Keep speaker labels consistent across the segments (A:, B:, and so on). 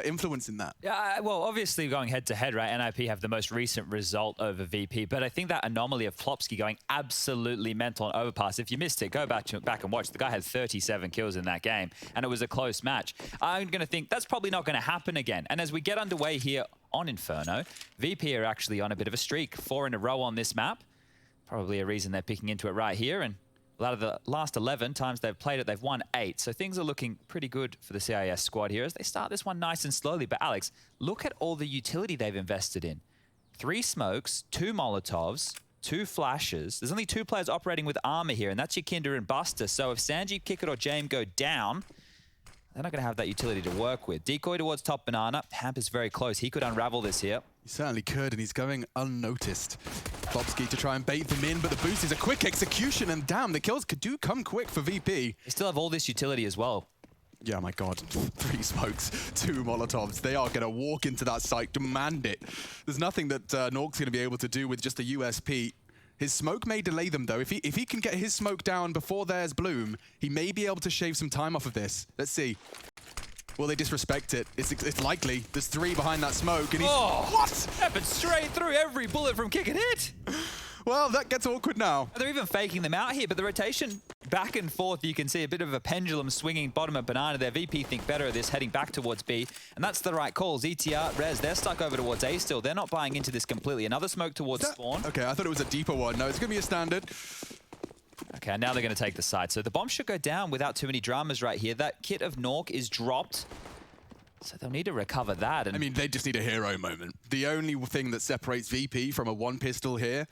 A: influence in that.
B: Yeah, well, obviously going head-to-head, right, NIP have the most recent result over VP, but I think that anomaly of Plopsky going absolutely mental on Overpass, if you missed it, go back and watch. The guy had 37 kills in that game, and it was a close match. I'm going to think that's probably not going to happen again. And as we get underway here on Inferno, VP are actually on a bit of a streak, 4 in a row on this map. Probably a reason they're picking into it right here, and out of the last 11 times they've played it, they've won 8. So things are looking pretty good for the CIS squad here as they start this one nice and slowly. But Alex, look at all the utility they've invested in. 3 smokes, 2 Molotovs, 2 flashes. There's only 2 players operating with armor here, and that's your Kinder and Buster. So if Sanjeev, Kickit, or Jame go down, they're not going to have that utility to work with. Decoy towards top banana. Hamp is very close. He could unravel this here.
A: He certainly could, and he's going unnoticed. Plopsky to try and bait them in, but the boost is a quick execution, and damn, the kills do come quick for VP.
B: They still have all this utility as well.
A: Yeah, my God, 3 smokes, 2 Molotovs. They are going to walk into that site, demand it. There's nothing that Nork's going to be able to do with just a USP. His smoke may delay them, though. If he can get his smoke down before theirs bloom, he may be able to shave some time off of this. Let's see. Will they disrespect it? It's likely. There's 3 behind that smoke, and he's...
B: Oh,
A: what?
B: Happened straight through every bullet from Kick and Hit.
A: Well, that gets awkward now.
B: They're even faking them out here, but the rotation back and forth, you can see a bit of a pendulum swinging bottom of banana there. VP think better of this, heading back towards B, and that's the right call. ZTR, Rez, they're stuck over towards A still. They're not buying into this completely. Another smoke towards spawn.
A: Okay, I thought it was a deeper one. No, it's going to be a standard.
B: Okay, now they're going to take the side. So the bomb should go down without too many dramas right here. That kit of Nork is dropped. So they'll need to recover that. And
A: I mean, they just need a hero moment. The only thing that separates VP from a 1 pistol here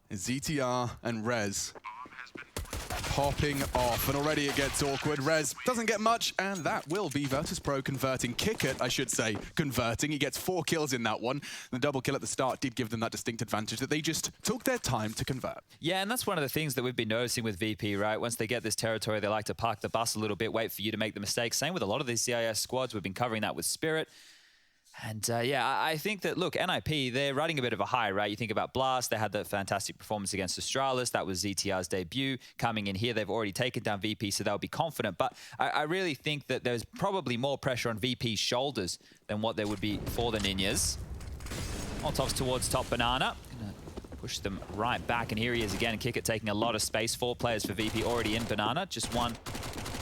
A: is ZTR and Rez popping off. And already it gets awkward. Rez doesn't get much, and that will be Virtus.pro converting. Kickit, I should say, converting. He gets 4 kills in that one. The double kill at the start did give them that distinct advantage that they just took their time to convert.
B: Yeah, and that's one of the things that we've been noticing with VP, right? Once they get this territory, they like to park the bus a little bit, wait for you to make the mistake. Same with a lot of these CIS squads. We've been covering that with Spirit. And yeah, I think that, look, NIP, they're riding a bit of a high, right? You think about Blast, they had that fantastic performance against Astralis. That was ZTR's debut. Coming in here, they've already taken down VP, so they'll be confident. But I really think that there's probably more pressure on VP's shoulders than what there would be for the Ninjas. Molotovs towards top banana. Gonna push them right back, and here he is again. Kickit taking a lot of space. 4 players for VP already in banana, just 1.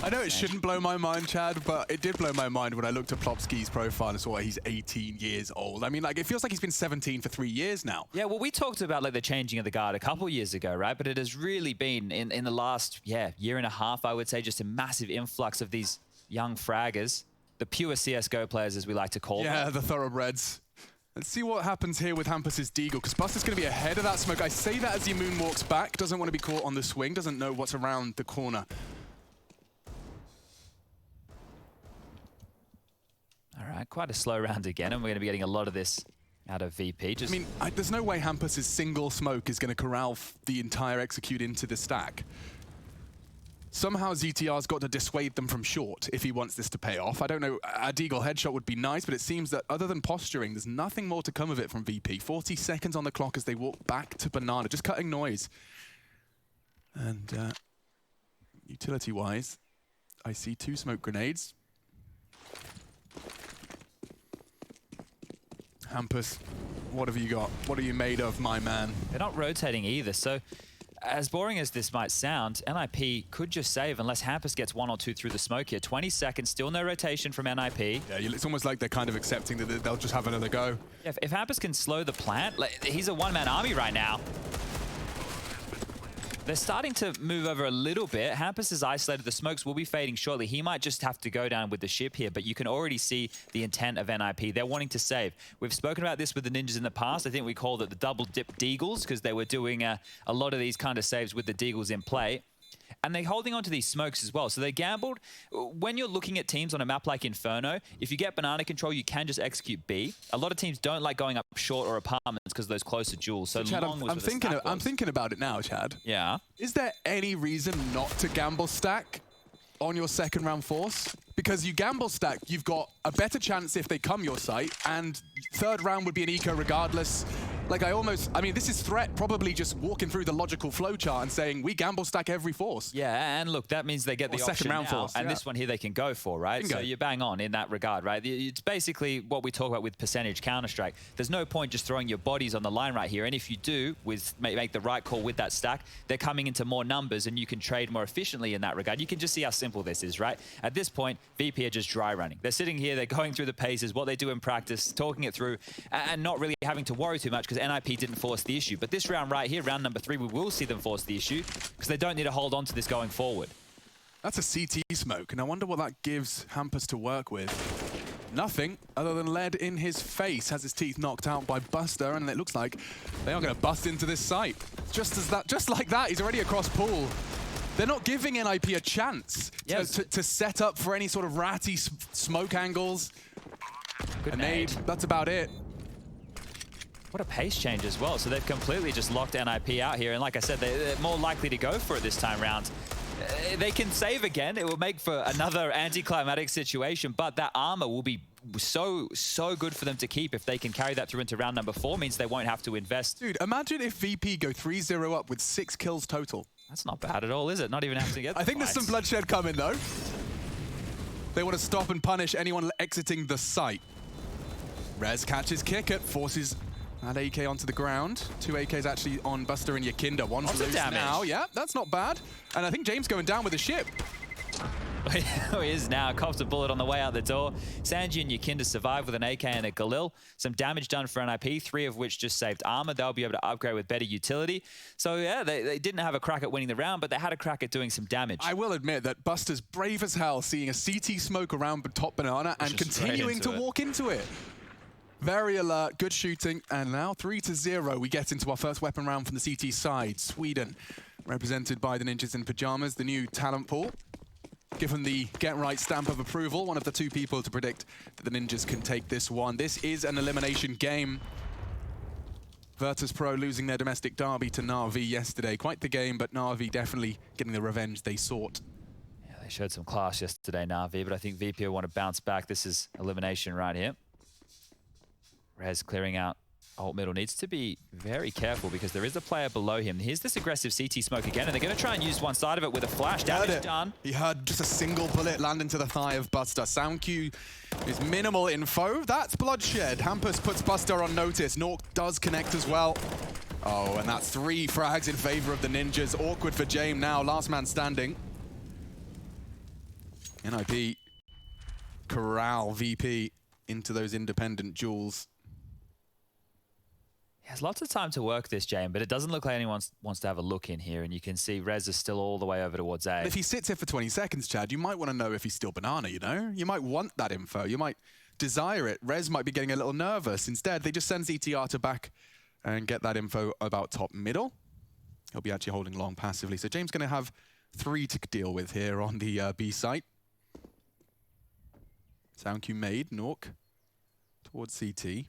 A: I know it shouldn't blow my mind, Chad, but it did blow my mind when I looked at Plopsky's profile and saw he's 18 years old. I mean, like, it feels like he's been 17 for 3 years now.
B: Yeah, well, we talked about like the changing of the guard a couple years ago, right? But it has really been in the last, year and a half, I would say, just a massive influx of these young fraggers, the pure CSGO players, as we like to call them.
A: Yeah, the thoroughbreds. Let's see what happens here with Hampus's Deagle, because Buster's going to be ahead of that smoke. I say that as he moonwalks back, doesn't want to be caught on the swing, doesn't know what's around the corner.
B: All right, quite a slow round again, and we're going to be getting a lot of this out of VP.
A: I mean, there's no way Hampus's single smoke is going to corral the entire execute into the stack. Somehow ZTR's got to dissuade them from short if he wants this to pay off. I don't know, a Deagle headshot would be nice, but it seems that other than posturing, there's nothing more to come of it from VP. 40 seconds on the clock as they walk back to banana, just cutting noise. And utility-wise, I see 2 smoke grenades. Hampus, what have you got? What are you made of, my man?
B: They're not rotating either, so as boring as this might sound, NIP could just save unless Hampus gets 1 or 2 through the smoke here. 20 seconds, still no rotation from NIP.
A: Yeah, it's almost like they're kind of accepting that they'll just have another go.
B: Yeah, if Hampus can slow the plant, like, he's a one-man army right now. They're starting to move over a little bit. Hampus is isolated. The smokes will be fading shortly. He might just have to go down with the ship here, but you can already see the intent of NIP. They're wanting to save. We've spoken about this with the Ninjas in the past. I think we called it the double dip Deagles because they were doing a lot of these kind of saves with the Deagles in play. And they're holding on to these smokes as well. So they gambled. When you're looking at teams on a map like Inferno, if you get banana control, you can just execute B. A lot of teams don't like going up short or apartments because of those closer duels. So
A: Chad,
B: long
A: I'm thinking about it now, Chad.
B: Yeah.
A: Is there any reason not to gamble stack on your second round force? Because you gamble stack, you've got a better chance if they come your site, and third round would be an eco regardless. Like I mean, this is Threat probably just walking through the logical flowchart and saying, we gamble stack every force.
B: Yeah, and look, that means they get the option
A: second round
B: now,
A: force,
B: and
A: yeah.
B: this one here they can go for, right?
A: Bingo.
B: So you're bang on in that regard, right? It's basically what we talk about with percentage Counter-Strike. There's no point just throwing your bodies on the line right here, and if you do make the right call with that stack, they're coming into more numbers and you can trade more efficiently in that regard. You can just see how simple this is, right? At this point, VP are just dry running. They're sitting here, they're going through the paces, what they do in practice, talking it through, and not really having to worry too much because NIP didn't force the issue. But this round right here, round number 3, we will see them force the issue because they don't need to hold on to this going forward.
A: That's a CT smoke, and I wonder what that gives Hampus to work with. Nothing other than lead in his face. Has his teeth knocked out by Buster, and it looks like they are going to bust into this site. Just like that, he's already across pool. They're not giving NIP a chance to set up for any sort of ratty smoke angles.
B: Good
A: nade. That's about it.
B: What a pace change as well. So they've completely just locked NIP out here. And like I said, they're more likely to go for it this time round. They can save again. It will make for another anticlimactic situation, but that armor will be so good for them to keep if they can carry that through into round number 4. Means they won't have to invest.
A: Dude, imagine if VP go 3-0 up with 6 kills total.
B: That's not bad at all, is it? Not even having to get the
A: I think there's some bloodshed coming, though. They want to stop and punish anyone exiting the site. Rez catches kick it, forces that AK onto the ground. 2 AKs actually on Buster and Yakinda. One's loose now. Yeah, that's not bad. And I think James going down with a ship.
B: He is now. Cops a bullet on the way out the door. Sanji and Yakinda survive with an AK and a Galil. Some damage done for NIP, 3 of which just saved armor. They'll be able to upgrade with better utility. So yeah, they didn't have a crack at winning the round, but they had a crack at doing some damage.
A: I will admit that Buster's brave as hell, seeing a CT smoke around top banana and continuing to walk into it. Very alert, good shooting, and now 3-0. We get into our first weapon round from the CT side. Sweden, represented by the Ninjas in Pajamas, the new talent pool. Given the get right stamp of approval, one of the 2 people to predict that the Ninjas can take this one. This is an elimination game. Virtus Pro losing their domestic derby to Na'Vi yesterday. Quite the game, but Na'Vi definitely getting the revenge they sought.
B: Yeah, they showed some class yesterday, Na'Vi, but I think VP want to bounce back. This is elimination right here. Rez clearing out alt middle, needs to be very careful because there is a player below him. Here's this aggressive CT smoke again, and they're going to try and use one side of it with a flash. Damage done.
A: He heard just a single bullet land into the thigh of Buster. Sound cue is minimal info. That's bloodshed. Hampus puts Buster on notice. Nork does connect as well. Oh, and that's 3 frags in favor of the Ninjas. Awkward for James now, last man standing. NIP corral VP into those independent duels.
B: He has lots of time to work this, James, but it doesn't look like anyone wants to have a look in here, and you can see Rez is still all the way over towards A.
A: If he sits here for 20 seconds, Chad, you might want to know if he's still banana, you know? You might want that info. You might desire it. Rez might be getting a little nervous. Instead, they just send ZTR to back and get that info about top middle. He'll be actually holding long passively. So James going to have 3 to deal with here on the B site. Sound cue made, Nork towards CT.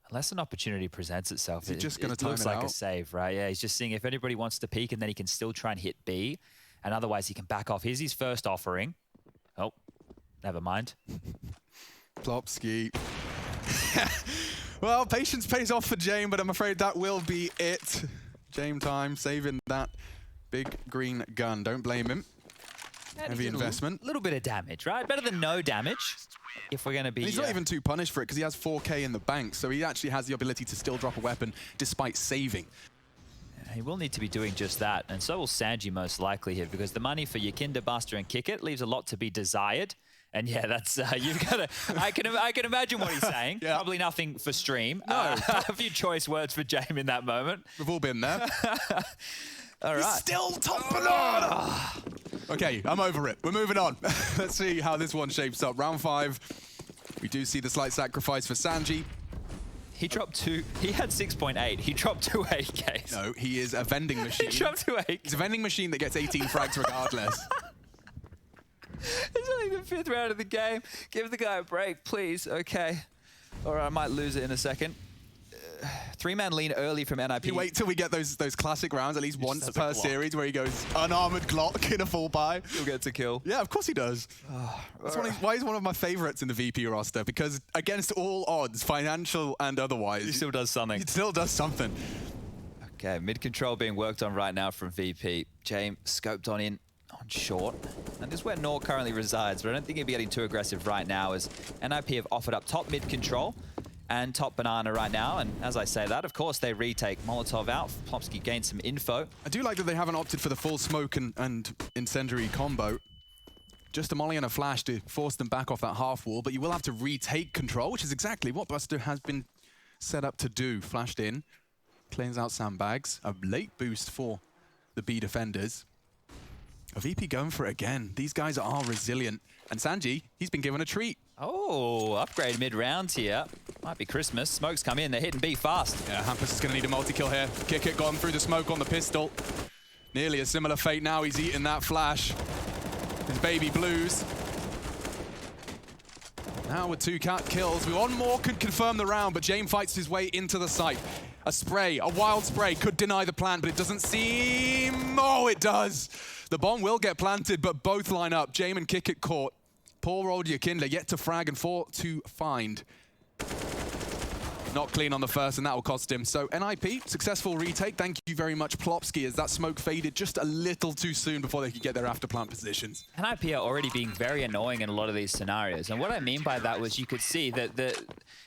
B: Unless an opportunity presents itself,
A: it
B: looks like a save, right? Yeah, he's just seeing if anybody wants to peek, and then he can still try and hit B, and otherwise he can back off. Here's his first offering. Oh, never mind.
A: Plopski. Well, patience pays off for James, but I'm afraid that will be it. James time, saving that big green gun. Don't blame him.
B: And
A: heavy investment.
B: A little bit of damage, right? Better than no damage. If we're going to be...
A: And he's not even too punished for it because he has 4K in the bank, so he actually has the ability to still drop a weapon despite saving.
B: He will need to be doing just that, and so will Sanji most likely here, because the money for Yakinda, Buster, and Kick It leaves a lot to be desired. And yeah, that's you've got to. I can imagine what he's saying. Yeah. Probably nothing for stream.
A: No,
B: a few choice words for James in that moment.
A: We've all been there.
B: All right.
A: He's still top banana. Okay, I'm over it. We're moving on. Let's see how this one shapes up. Round 5. We do see the slight sacrifice for Sanji.
B: He dropped 2. He had 6.8. He dropped 2 AKs.
A: No, he is a vending machine.
B: He dropped 2 AKs.
A: He's a vending machine that gets 18 frags regardless.
B: It's only the 5th round of the game. Give the guy a break, please. Okay. All right, I might lose it in a second. Three-man lean early from NIP.
A: You wait till we get those classic rounds at least once per series where he goes unarmored Glock in a full buy.
B: He'll get to kill.
A: Yeah, of course he does. That's why he's one of my favorites in the VP roster, because against all odds, financial and otherwise,
B: He still does something.
A: He still does something.
B: Okay, mid control being worked on right now from VP. James scoped on short. And this is where Nor currently resides, but I don't think he'll be getting too aggressive right now, as NIP have offered up top mid control and top banana right now. And as I say that, of course, they retake Molotov out. Plopsky gained some info.
A: I do like that they haven't opted for the full smoke and incendiary combo. Just a molly and a flash to force them back off that half wall, but you will have to retake control, which is exactly what Buster has been set up to do. Flashed in, cleans out sandbags. A late boost for the B defenders. A VP going for it again. These guys are resilient. And Sanji, he's been given a treat.
B: Oh, upgrade mid-round here. Might be Christmas. Smoke's come in. They're hitting B fast.
A: Yeah, Hampus is going to need a multi-kill here. Kick it, gone through the smoke on the pistol. Nearly a similar fate now. He's eating that flash. His baby blues. Now with 2 cat kills. One more could confirm the round, but James fights his way into the site. A spray, a wild spray, could deny the plant, but it doesn't seem... Oh, it does! The bomb will get planted, but both line up. James and Kick it caught. Poor old Yakinda yet to frag and 4 to find. Not clean on the first, and that will cost him. So NIP, successful retake. Thank you very much, Plopsky, as that smoke faded just a little too soon before they could get their after plant positions.
B: NIP are already being very annoying in a lot of these scenarios. And what I mean by that was you could see that the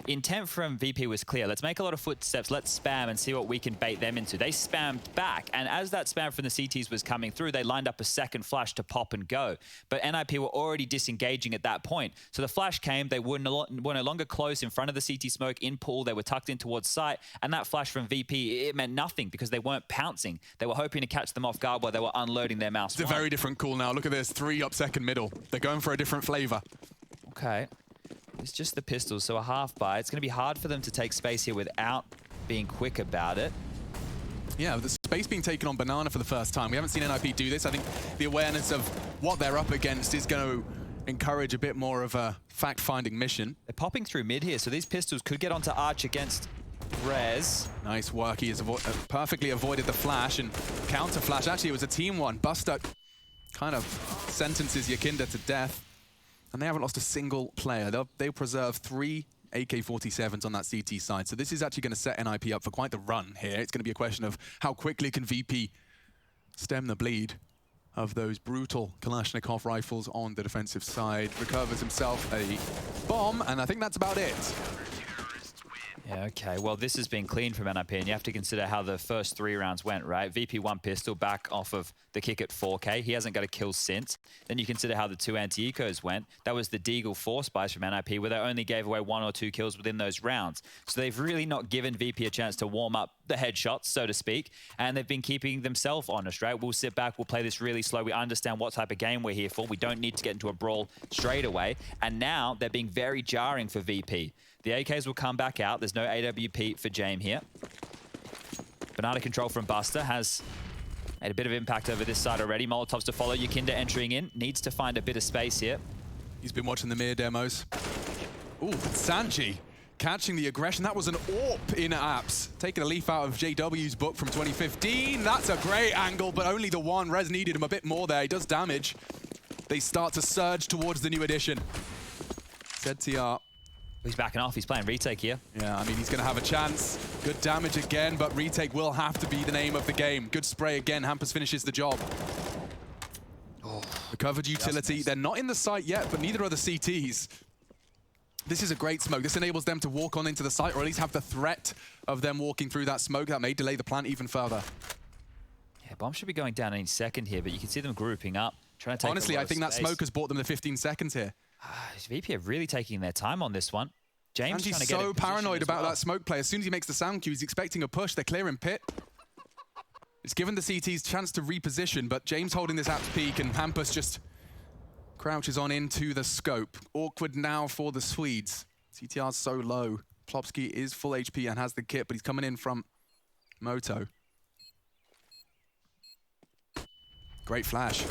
B: intent from VP was clear. Let's make a lot of footsteps, let's spam and see what we can bait them into. They spammed back, and as that spam from the CTs was coming through, they lined up a second flash to pop and go. But NIP were already disengaging at that point. So the flash came, they were no longer close in front of the CT smoke in pool, they were tucked in towards site, and that flash from VP, it meant nothing because they weren't pouncing. They were hoping to catch them off guard while they were unloading their mouse.
A: It's a very different call now. Look at this, 3 up second middle. They're going for a different flavor.
B: Okay. It's just the pistols, so a half buy. It's going to be hard for them to take space here without being quick about it.
A: Yeah, the space being taken on Banana for the first time. We haven't seen NIP do this. I think the awareness of what they're up against is going to encourage a bit more of a fact-finding mission.
B: They're popping through mid here, so these pistols could get onto Arch against Rez.
A: Nice work. He has perfectly avoided the flash and counter flash. Actually, it was a team one. Buster kind of sentences Yakinda to death. And they haven't lost a single player. They'll preserve 3 AK-47s on that CT side. So this is actually going to set NIP up for quite the run here. It's going to be a question of how quickly can VP stem the bleed of those brutal Kalashnikov rifles on the defensive side. Recovers himself a bomb, and I think that's about it.
B: Yeah, okay. Well, this has been clean from NIP, and you have to consider how the first 3 rounds went, right? VP 1 pistol back off of the kick at 4K. He hasn't got a kill since. Then you consider how the 2 anti-ecos went. That was the Deagle 4 spies from NIP, where they only gave away 1 or 2 kills within those rounds. So they've really not given VP a chance to warm up the headshots, so to speak, and they've been keeping themselves honest, right? We'll sit back, we'll play this really slow. We understand what type of game we're here for. We don't need to get into a brawl straight away. And now they're being very jarring for VP. The AKs will come back out. There's no AWP for James here. Banana control from Buster has made a bit of impact over this side already. Molotovs to follow. Yakinda entering in. Needs to find a bit of space here.
A: He's been watching the mirror demos. Ooh, Sanji catching the aggression. That was an AWP in apps. Taking a leaf out of JW's book from 2015. That's a great angle, but only the one. Rez needed him a bit more there. He does damage. They start to surge towards the new addition. ZTR.
B: He's backing off. He's playing retake here.
A: Yeah, I mean, he's going to have a chance. Good damage again, but retake will have to be the name of the game. Good spray again. Hampus finishes the job. Oh, recovered utility. They're not in the site yet, but neither are the CTs. This is a great smoke. This enables them to walk on into the site, or at least have the threat of them walking through that smoke. That may delay the plant even further.
B: Yeah, bomb should be going down any second here, but you can see them grouping up, trying to take
A: Honestly, I think that smoke has bought them the 15 seconds here.
B: VP are really taking their time on this one. James
A: and he's so paranoid about that smoke play. As soon as he makes the sound cue, he's expecting a push. They're clearing pit. It's given the CTs chance to reposition, but James holding this app's peak, and Hampus just crouches on into the scope. Awkward now for the Swedes. CTR's so low. Plopsky is full HP and has the kit, but he's coming in from Moto. Great flash.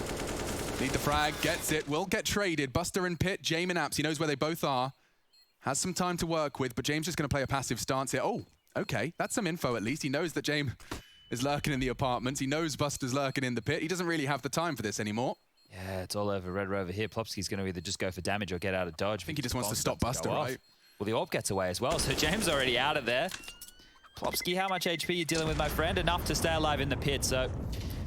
A: Need the frag, gets it, will get traded. Buster and Pit, James and Apps, he knows where they both are. Has some time to work with, but James just going to play a passive stance here. Oh, Okay, that's some info at least. He knows that James is lurking in the apartments. He knows Buster's lurking in the pit. He doesn't really have the time for this anymore.
B: Yeah, it's all over Red Rover here. Plopski's going to either just go for damage or get out of dodge.
A: I think he just wants to stop Buster, right?
B: Well, the orb gets away as well, so James already out of there. Plopski, how much HP are you dealing with, my friend? Enough to stay alive in the pit, so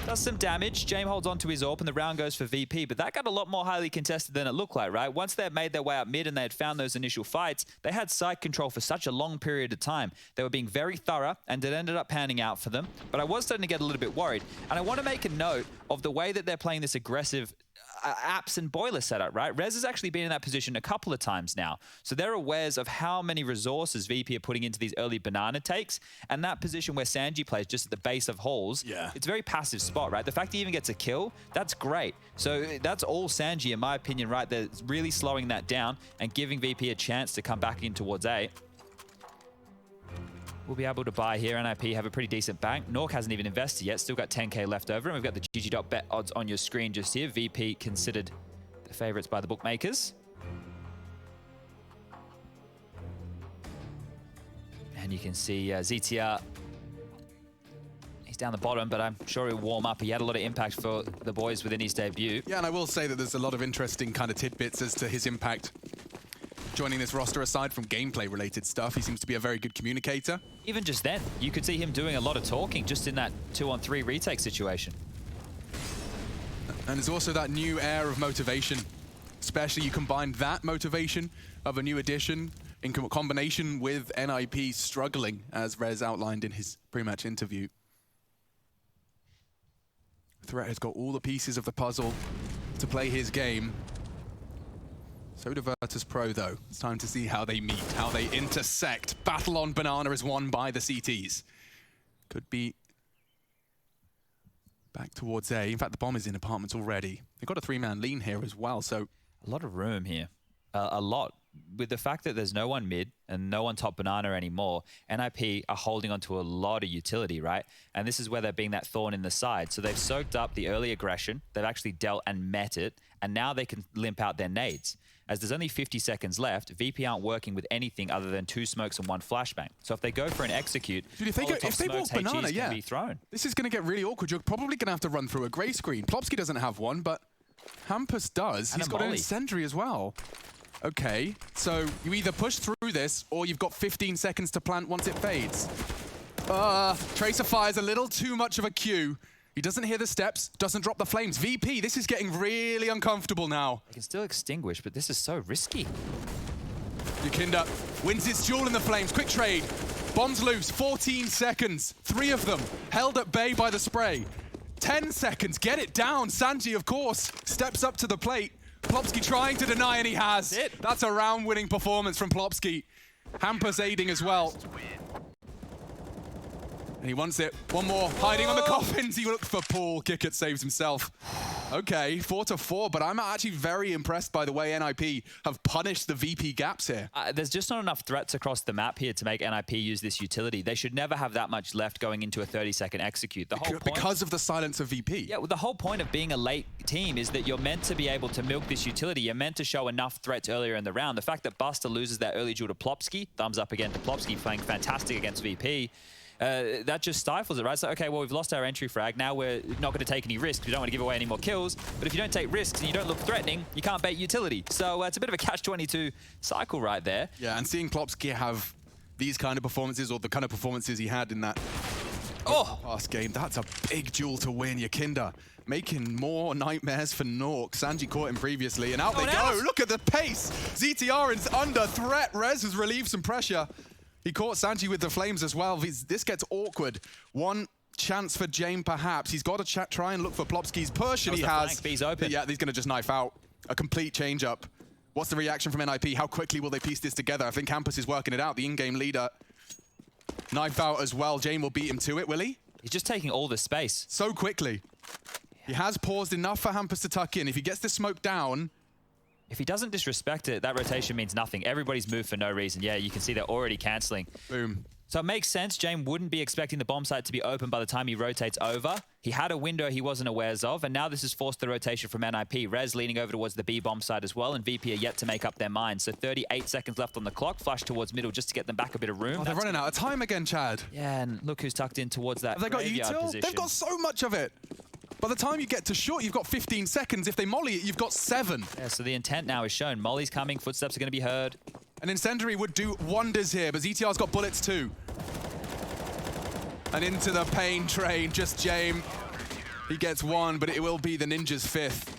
B: does some damage. James holds on to his orb, and the round goes for VP, but that got a lot more highly contested than it looked like, right? Once they had made their way up mid and they had found those initial fights, they had side control for such a long period of time. They were being very thorough, and it ended up panning out for them. But I was starting to get a little bit worried, and I want to make a note of the way that they're playing this aggressive apps and boiler setup, right? Rez has actually been in that position a couple of times now. So they're aware of how many resources VP are putting into these early banana takes. And that position where Sanji plays just at the base of halls, it's a very passive spot, right? The fact he even gets a kill, that's great. So that's all Sanji, in my opinion, right? They're really slowing that down and giving VP a chance to come back in towards A. We'll be able to buy here. NIP have a pretty decent bank. Nork hasn't even invested yet. Still got 10k left over. And we've got the GG.bet odds on your screen just here. VP considered the favorites by the bookmakers. And you can see ZTR. He's down the bottom, but I'm sure he'll warm up. He had a lot of impact for the boys within his debut.
A: Yeah, and I will say that there's a lot of interesting kind of tidbits as to his impact joining this roster. Aside from gameplay-related stuff, he seems to be a very good communicator.
B: Even just then, you could see him doing a lot of talking just in that 2-on-3 retake situation.
A: And there's also that new air of motivation. Especially you combine that motivation of a new addition in combination with NIP struggling, as Rez outlined in his pre-match interview. Threat has got all the pieces of the puzzle to play his game. So do Virtus Pro, though. It's time to see how they meet, how they intersect. Battle on Banana is won by the CTs. Could be back towards A. In fact, the bomb is in apartments already. They've got a 3-man lean here as well, so...
B: A lot of room here. A lot. With the fact that there's no one mid and no one top banana anymore, NIP are holding onto a lot of utility, right? And this is where they're being that thorn in the side. So they've soaked up the early aggression. They've actually dealt and met it. And now they can limp out their nades. As there's only 50 seconds left, VP aren't working with anything other than 2 smokes and 1 flashbang. So if they go for an execute,
A: dude, if they walk banana,
B: can be thrown.
A: This is going to get really awkward. You're probably going to have to run through a grey screen. Plopski doesn't have one, but Hampus does. He's got an incendiary as well. Okay, so you either push through this or you've got 15 seconds to plant once it fades. Tracer fires a little too much of a cue. He doesn't hear the steps, doesn't drop the flames. VP, this is getting really uncomfortable now.
B: They can still extinguish, but this is so risky.
A: Yukinda wins his duel in the flames. Quick trade. Bombs loose, 14 seconds. 3 of them held at bay by the spray. 10 seconds, get it down. Sanji, of course, steps up to the plate. Plopski trying to deny, and he has. That's a round-winning performance from Plopski. Hampus aiding as well. And he wants it. One more, hiding on the coffins. He looked for Paul. Kickert saves himself. Okay, 4-4, but I'm actually very impressed by the way NIP have punished the VP gaps here.
B: There's just not enough threats across the map here to make NIP use this utility. They should never have that much left going into a 30-second execute. The whole point,
A: because of the silence of VP.
B: Yeah, well, the whole point of being a late team is that you're meant to be able to milk this utility. You're meant to show enough threats earlier in the round. The fact that Buster loses that early duel to Plopski, thumbs up again to Plopski, playing fantastic against VP. That just stifles it, right? So, okay, well, we've lost our entry frag. Now we're not going to take any risks. We don't want to give away any more kills. But if you don't take risks and you don't look threatening, you can't bait utility. So it's a bit of a catch-22 cycle right there.
A: Yeah, and seeing Plopski have these kind of performances, or the kind of performances he had in that past game, that's a big duel to win. Yukinda making more nightmares for Nork. Sanji caught him previously, and out they go. Look at the pace. ZTR is under threat. Rez has relieved some pressure. He caught Sanji with the flames as well. This gets awkward. One chance for James, perhaps. He's got to try and look for Plopski's push, and he has.
B: B's open.
A: Yeah, he's going to just knife out. A complete change-up. What's the reaction from NIP? How quickly will they piece this together? I think Hampus is working it out. The in-game leader. Knife out as well. James will beat him to it, will he?
B: He's just taking all the space.
A: So quickly. He has paused enough for Hampus to tuck in. If he gets the smoke down...
B: If he doesn't disrespect it, that rotation means nothing. Everybody's moved for no reason. Yeah, you can see they're already cancelling.
A: Boom.
B: So it makes sense. James wouldn't be expecting the bomb site to be open by the time he rotates over. He had a window he wasn't aware of, and now this has forced the rotation from NIP. Rez leaning over towards the B bomb site as well, and VP are yet to make up their mind. So 38 seconds left on the clock. Flash towards middle just to get them back a bit of room.
A: Oh, they're running out of time again, Chad.
B: Yeah, and look who's tucked in towards that
A: Have they got
B: graveyard
A: util?
B: position.
A: They've got so much of it. By the time you get to short, you've got 15 seconds. If they molly it, you've got 7.
B: Yeah, so the intent now is shown. Molly's coming, footsteps are going to be heard.
A: An Incendiary would do wonders here, but ZTR's got bullets too. And into the pain train, just James. He gets 1, but it will be the Ninja's 5th.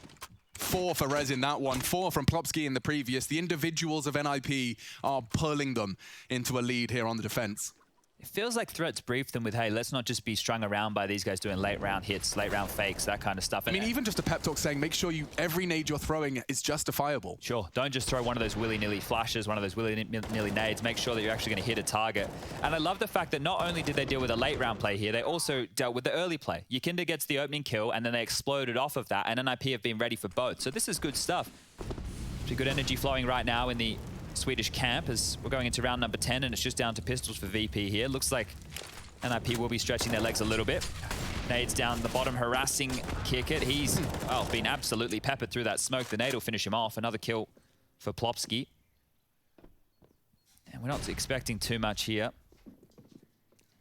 A: 4 for Rez in that one, 4 from Plopsky in the previous. The individuals of NIP are pulling them into a lead here on the defense.
B: It feels like Threats briefed them with, hey, let's not just be strung around by these guys doing late round hits, late round fakes, that kind of stuff.
A: I mean, even just a pep talk saying, make sure every nade you're throwing is justifiable.
B: Sure, don't just throw one of those willy-nilly flashes, one of those willy-nilly nades. Make sure that you're actually going to hit a target. And I love the fact that not only did they deal with a late round play here, they also dealt with the early play. Yakinda gets the opening kill, and then they exploded off of that, and NIP have been ready for both. So this is good stuff. Pretty good energy flowing right now in the Swedish camp as we're going into round number 10, and it's just down to pistols for VP here. Looks like NIP will be stretching their legs a little bit. Nades down the bottom, harassing Kickit. He's, well, been absolutely peppered through that smoke. The nade will finish him off. Another kill for Plopsky. And we're not expecting too much here.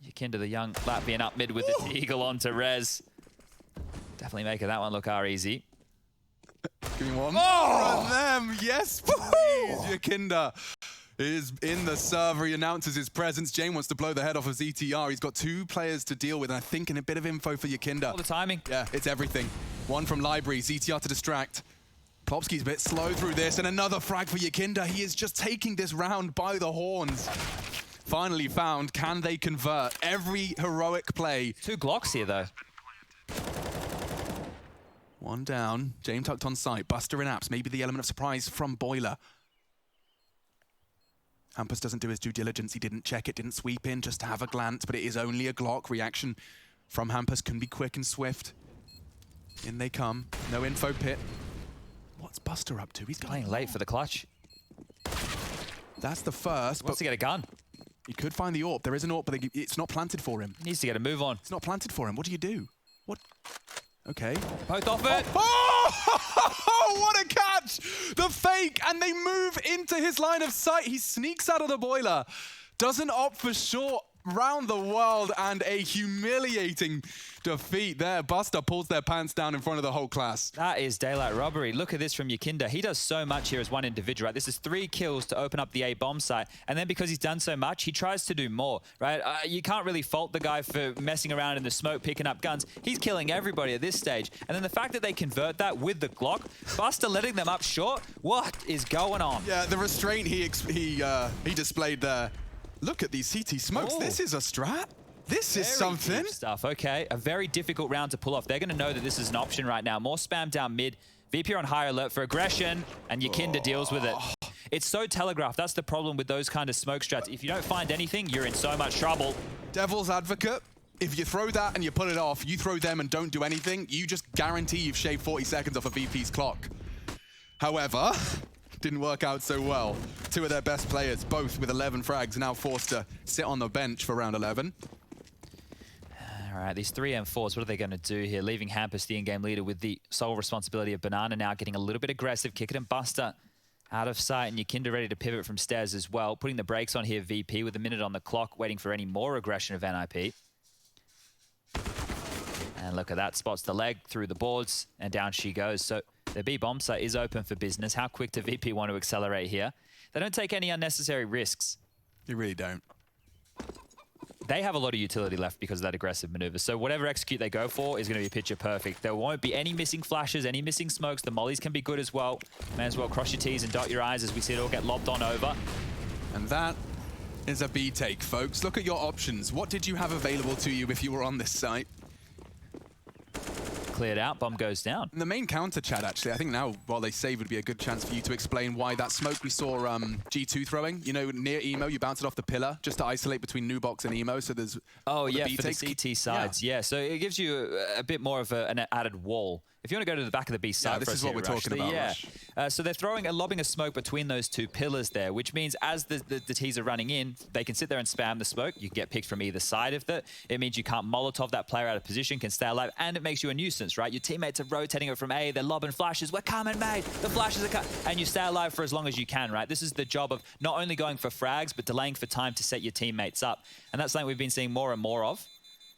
B: Yakinda, the young Latvian, up mid with the eagle onto Rez. Definitely making that one look easy.
A: Give me one. Oh! Them, yes, please. Yakinda is in the server. He announces his presence. Jane wants to blow the head off of ZTR. He's got 2 players to deal with, and I think in a bit of info for Yakinda.
B: All the timing.
A: Yeah, it's everything. 1 from Library, ZTR to distract. Plopsky's a bit slow through this, and another frag for Yakinda. He is just taking this round by the horns. Finally found. Can they convert? Every heroic play.
B: 2 Glocks here, though.
A: 1 down. James tucked on site. Buster in apps. Maybe the element of surprise from Boiler. Hampus doesn't do his due diligence. He didn't check it, didn't sweep in, just to have a glance, but it is only a Glock. Reaction from Hampus can be quick and swift. In they come. No info pit. What's Buster up to? He's
B: Playing late for the clutch.
A: That's the first.
B: Wants to get a gun.
A: He could find the AWP. There is an AWP, but it's not planted for him.
B: He needs to get a move on.
A: It's not planted for him. What do you do? What? Okay.
B: Both off it.
A: Oh, what a catch! The fake, and they move into his line of sight. He sneaks out of the boiler. Doesn't opt for short. Round the world, and a humiliating defeat there. Buster pulls their pants down in front of the whole class.
B: That is daylight robbery. Look at this from Yakinda. He does so much here as one individual, right? This is 3 kills to open up the A bomb site, and then because he's done so much, he tries to do more, right? You can't really fault the guy for messing around in the smoke, picking up guns. He's killing everybody at this stage, and then the fact that they convert that with the Glock, Buster letting them up short, what is going on?
A: Yeah, the restraint he displayed there. Look at these CT smokes.
B: Oh.
A: This is a strat. This is
B: Very
A: something.
B: deep stuff. Okay, a very difficult round to pull off. They're going to know that this is an option right now. More spam down mid. VP are on high alert for aggression, and Yakinda deals with it. It's so telegraphed. That's the problem with those kind of smoke strats. If you don't find anything, you're in so much trouble.
A: Devil's advocate. If you throw that and you pull it off, you throw them and don't do anything, you just guarantee you've shaved 40 seconds off a VP's clock. However, didn't work out so well. 2 of their best players, both with 11 frags, now forced to sit on the bench for round 11.
B: All right, these 3 M4s, what are they going to do here? Leaving Hampus, the in-game leader, with the sole responsibility of Banana now getting a little bit aggressive. Kick it and Buster out of sight, and Yakinda ready to pivot from stairs as well. Putting the brakes on here, VP, with a minute on the clock, waiting for any more aggression of NIP. And look at that, spots the leg through the boards, and down she goes. So the B bomb site is open for business. How quick do VP want to accelerate here? They don't take any unnecessary risks.
A: You really don't.
B: They have a lot of utility left because of that aggressive maneuver. So whatever execute they go for is going to be picture perfect. There won't be any missing flashes, any missing smokes. The mollies can be good as well. May as well cross your T's and dot your I's as we see it all get lobbed on over.
A: And that is a B take, folks. Look at your options. What did you have available to you if you were on this site?
B: Cleared out, bomb goes down.
A: And the main counter, Chad, actually, I think now, while they save, would be a good chance for you to explain why that smoke we saw G2 throwing, you know, near Emo, you bounce it off the pillar just to isolate between Nubox and Emo, so there's...
B: Oh, yeah, for the CT sides, yeah. So it gives you a bit more of an added wall If you want to go to the back of the B side,
A: this is what we're talking about.
B: Yeah. So they're lobbing a smoke between those two pillars there, which means as the T's are running in, they can sit there and spam the smoke. You can get picked from either side of it. It means you can't Molotov that player out of position, can stay alive, and it makes you a nuisance, right? Your teammates are rotating it from A, they're lobbing flashes. We're coming, mate. The flashes are coming. And you stay alive for as long as you can, right? This is the job of not only going for frags, but delaying for time to set your teammates up. And that's something we've been seeing more and more of.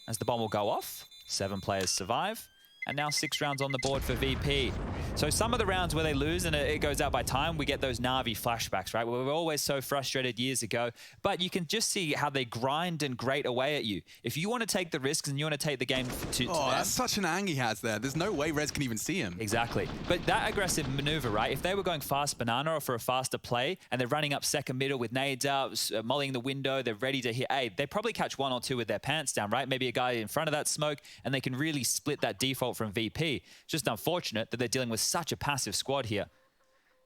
B: As the bomb will go off, 7 players survive. And now 6 rounds on the board for VP. So some of the rounds where they lose and it goes out by time, we get those Na'Vi flashbacks, right? We were always so frustrated years ago, but you can just see how they grind and grate away at you. If you want to take the risks and you want to take the game to them,
A: that's such an ang he has there. There's no way Rez can even see him.
B: Exactly. But that aggressive maneuver, right? If they were going fast banana or for a faster play and they're running up second middle with nades out, mollying the window, they're ready to hit A, they probably catch 1 or 2 with their pants down, right? Maybe a guy in front of that smoke and they can really split that default from VP. It's just unfortunate that they're dealing with such a passive squad here.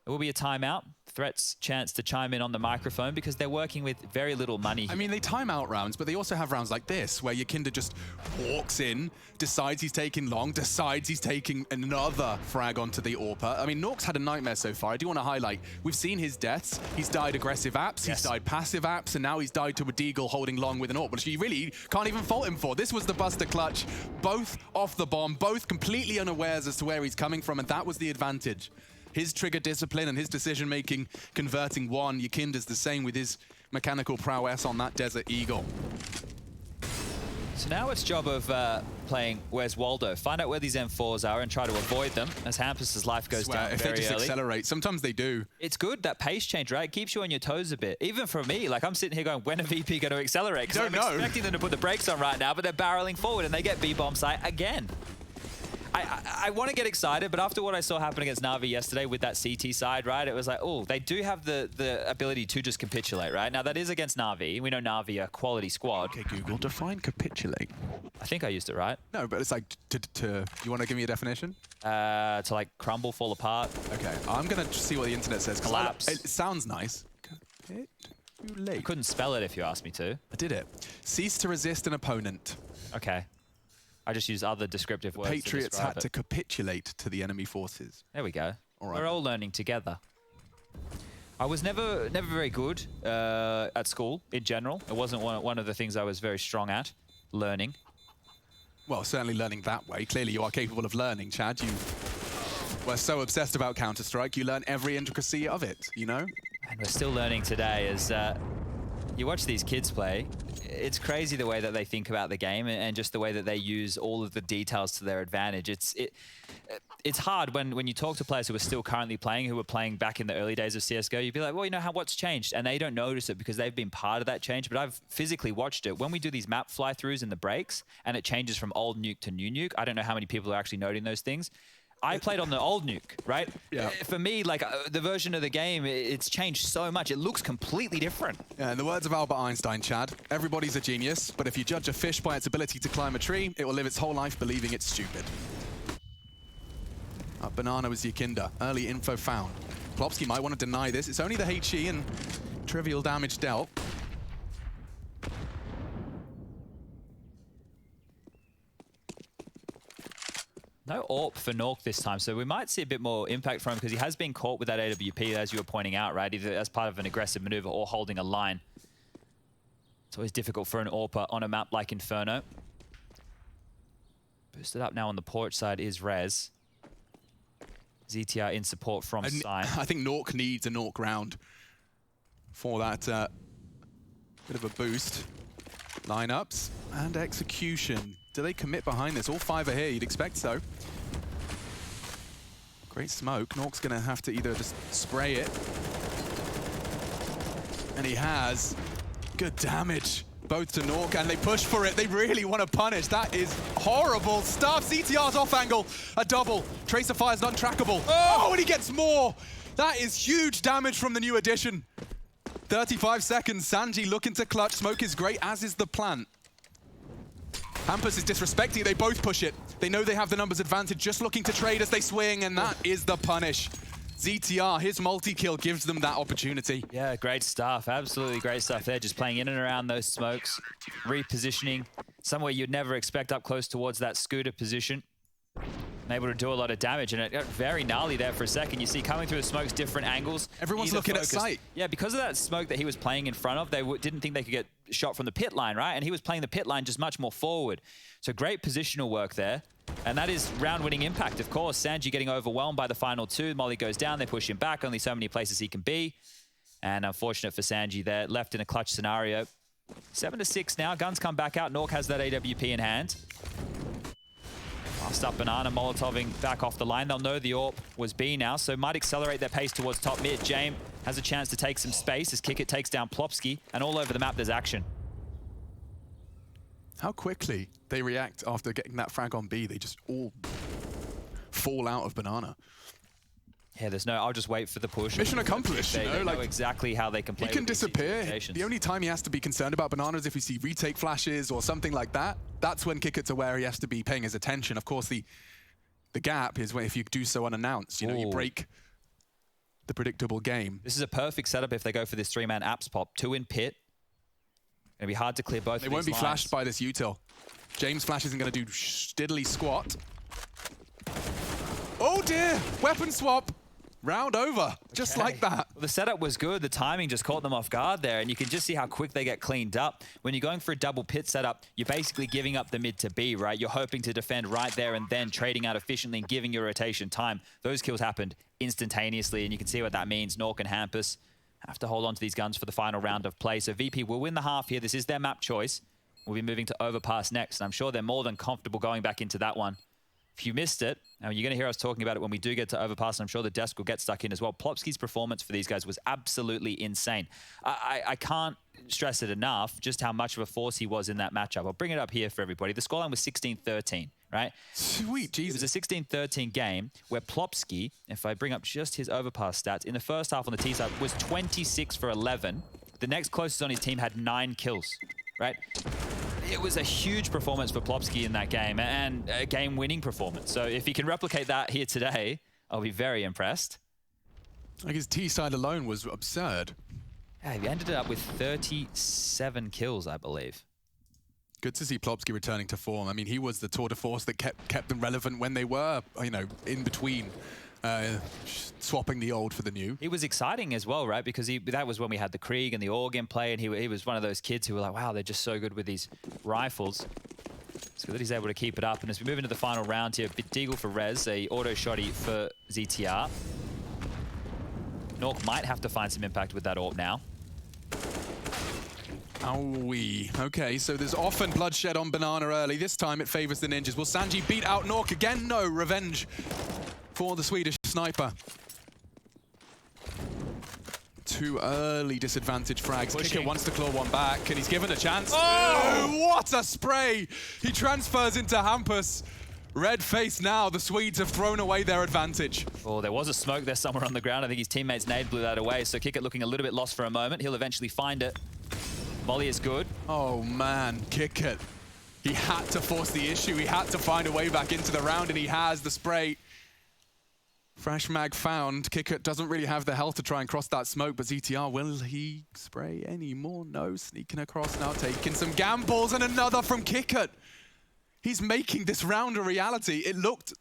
B: It will be a timeout. Threat's chance to chime in on the microphone because they're working with very little money here.
A: I mean, they time out rounds, but they also have rounds like this, where Yakinda just walks in, decides he's taking long, decides he's taking another frag onto the AWPer. I mean, Nork's had a nightmare so far. I do want to highlight, we've seen his deaths. He's died aggressive apps, he's died passive apps, and now he's died to a deagle holding long with an AWP, which you really can't even fault him for. This was the Buster clutch, both off the bomb, both completely unawares as to where he's coming from, and that was the advantage. His trigger discipline and his decision-making converting one. Yakinda's the same with his mechanical prowess on that Desert Eagle.
B: So now it's job of playing Where's Waldo. Find out where these M4s are and try to avoid them as Hampus's life goes down
A: if
B: very
A: they just
B: early.
A: accelerate, sometimes they do.
B: It's good, that pace change, right? It keeps you on your toes a bit. Even for me, like I'm sitting here going, when are VP going to accelerate? Because I'm expecting them to put the brakes on right now, but they're barreling forward and they get B-bomb site again. I want to get excited, but after what I saw happen against Na'Vi yesterday with that CT side, right, it was like, oh, they do have the ability to just capitulate, right? Now, that is against Na'Vi. We know Na'Vi are a quality squad.
A: Okay, Google, define capitulate.
B: I think I used it right.
A: No, but it's like, you want to give me a definition?
B: To like crumble, fall apart.
A: Okay, I'm going to see what the internet says.
B: Collapse.
A: It sounds nice. Capitulate.
B: I couldn't spell it if you asked me to.
A: I did it. Cease to resist an opponent.
B: Okay. I just use other descriptive words.
A: Patriots had to capitulate to the enemy forces.
B: There we go.
A: All right,
B: we're all learning together. I was never very good at school in general. It wasn't one of the things I was very strong at, learning.
A: Well, certainly learning that way. Clearly you are capable of learning, Chad. You were so obsessed about Counter-Strike, you learn every intricacy of it, you know?
B: And we're still learning today as you watch these kids play. It's crazy the way that they think about the game and just the way that they use all of the details to their advantage. It's hard when you talk to players who are still currently playing, who were playing back in the early days of CSGO, you'd be like, well, you know, what's changed? And they don't notice it because they've been part of that change, but I've physically watched it. When we do these map fly-throughs in the breaks and it changes from old nuke to new nuke, I don't know how many people are actually noting those things. I played on the old nuke, right?
A: Yeah.
B: For me, like the version of the game, it's changed so much. It looks completely different.
A: Yeah, in the words of Albert Einstein, Chad, everybody's a genius, but if you judge a fish by its ability to climb a tree, it will live its whole life believing it's stupid. Banana was Yakinda. Early info found. Plopsky might want to deny this. It's only the HE and trivial damage dealt.
B: No AWP for Nork this time, so we might see a bit more impact from him because he has been caught with that AWP, as you were pointing out, right? Either as part of an aggressive maneuver or holding a line. It's always difficult for an AWPer on a map like Inferno. Boosted up now on the porch side is Rez. ZTR in support from side.
A: I think Nork needs a Nork round for that bit of a boost. Lineups and execution. Do they commit behind this? All 5 are here, you'd expect so. Great smoke. Nork's gonna have to either just spray it. And he has. Good damage. Both to Nork, and they push for it. They really want to punish. That is horrible stuff. CTR's off angle. A double. Tracer fire's untrackable. Oh, and he gets more. That is huge damage from the new addition. 35 seconds. Sanji looking to clutch. Smoke is great, as is the plant. Hampus is disrespecting it. They both push it. They know they have the numbers advantage, just looking to trade as they swing, and that is the punish. ZTR, his multi-kill gives them that opportunity.
B: Yeah, great stuff. Absolutely great stuff there. Just playing in and around those smokes, repositioning somewhere you'd never expect up close towards that scooter position. able to do a lot of damage, and it got very gnarly there for a second. You see coming through the smokes, different angles.
A: Everyone's looking at sight.
B: Yeah, because of that smoke that he was playing in front of, they didn't think they could get shot from the pit line, right? And he was playing the pit line just much more forward. So great positional work there. And that is round-winning impact, of course. Sanji getting overwhelmed by the final two. Molly goes down, they push him back, only so many places he can be. And unfortunate for Sanji there, left in a clutch scenario. 7-6 now, guns come back out. Nork has that AWP in hand. Last up Banana, Molotoving back off the line. They'll know the AWP was B now, so might accelerate their pace towards top mid. James has a chance to take some space as Kickit takes down Plopsky, and all over the map there's action.
A: How quickly they react after getting that frag on B. They just all fall out of Banana.
B: Yeah, there's no, I'll just wait for the push.
A: Mission accomplished, you know?
B: They
A: like,
B: know exactly how they can play.
A: He can disappear.
B: The
A: The only time he has to be concerned about Banana is if we see retake flashes or something like that. That's when Kickit's aware he has to be paying his attention. Of course, the gap is when if you do so unannounced, you know, you break the predictable game.
B: This is a perfect setup if they go for this three-man apps pop. Two in pit. Gonna be hard to clear both.
A: They won't be flashed by this util. James Flash isn't gonna do diddly squat. Oh dear, weapon swap. Round over, just like that.
B: Well, the setup was good. The timing just caught them off guard there, and you can just see how quick they get cleaned up. When you're going for a double pit setup, you're basically giving up the mid to B, right? You're hoping to defend right there and then trading out efficiently and giving your rotation time. Those kills happened instantaneously, and you can see what that means. Nork and Hampus have to hold on to these guns for the final round of play. So VP will win the half here. This is their map choice. We'll be moving to Overpass next, and I'm sure they're more than comfortable going back into that one. If you missed it, I mean, you're going to hear us talking about it when we do get to Overpass, and I'm sure the desk will get stuck in as well. Plopsky's performance for these guys was absolutely insane. I can't stress it enough just how much of a force he was in that matchup. I'll bring it up here for everybody. The scoreline was 16-13, right?
A: Sweet Jesus.
B: It was a 16-13 game where Plopsky, if I bring up just his Overpass stats, in the first half on the T side was 26 for 11. The next closest on his team had 9 kills, right? It was a huge performance for Plopsky in that game, and a game-winning performance. So if he can replicate that here today, I'll be very impressed.
A: Like his T side alone was absurd.
B: Yeah, he ended up with 37 kills, I believe.
A: Good to see Plopsky returning to form. I mean, he was the tour de force that kept them relevant when they were, you know, in between swapping the old for the new.
B: He was exciting as well, right? Because that was when we had the Krieg and the Org in play, and he was one of those kids who were like, wow, they're just so good with these rifles. It's good that he's able to keep it up. And as we move into the final round here, Bit Deagle for Rez, a auto shotty for ZTR. Nork might have to find some impact with that AWP now.
A: Okay, so there's often bloodshed on Banana early. This time it favors the Ninjas. Will Sanji beat out Nork again? No, revenge for the Swedish sniper. Too early disadvantage frags. Kicker wants to claw one back, and he's given a chance. Oh, what a spray! He transfers into Hampus. Red face now. The Swedes have thrown away their advantage.
B: Oh, there was a smoke there somewhere on the ground. I think his teammates nade blew that away, so Kickit looking a little bit lost for a moment. He'll eventually find it. Molly is good.
A: Oh man, Kickit. He had to force the issue. He had to find a way back into the round, and he has the spray. Fresh mag found. Kickit doesn't really have the health to try and cross that smoke, but ZTR, will he spray any more? No, sneaking across now, taking some gambles, and another from Kickit. He's making this round a reality. It looked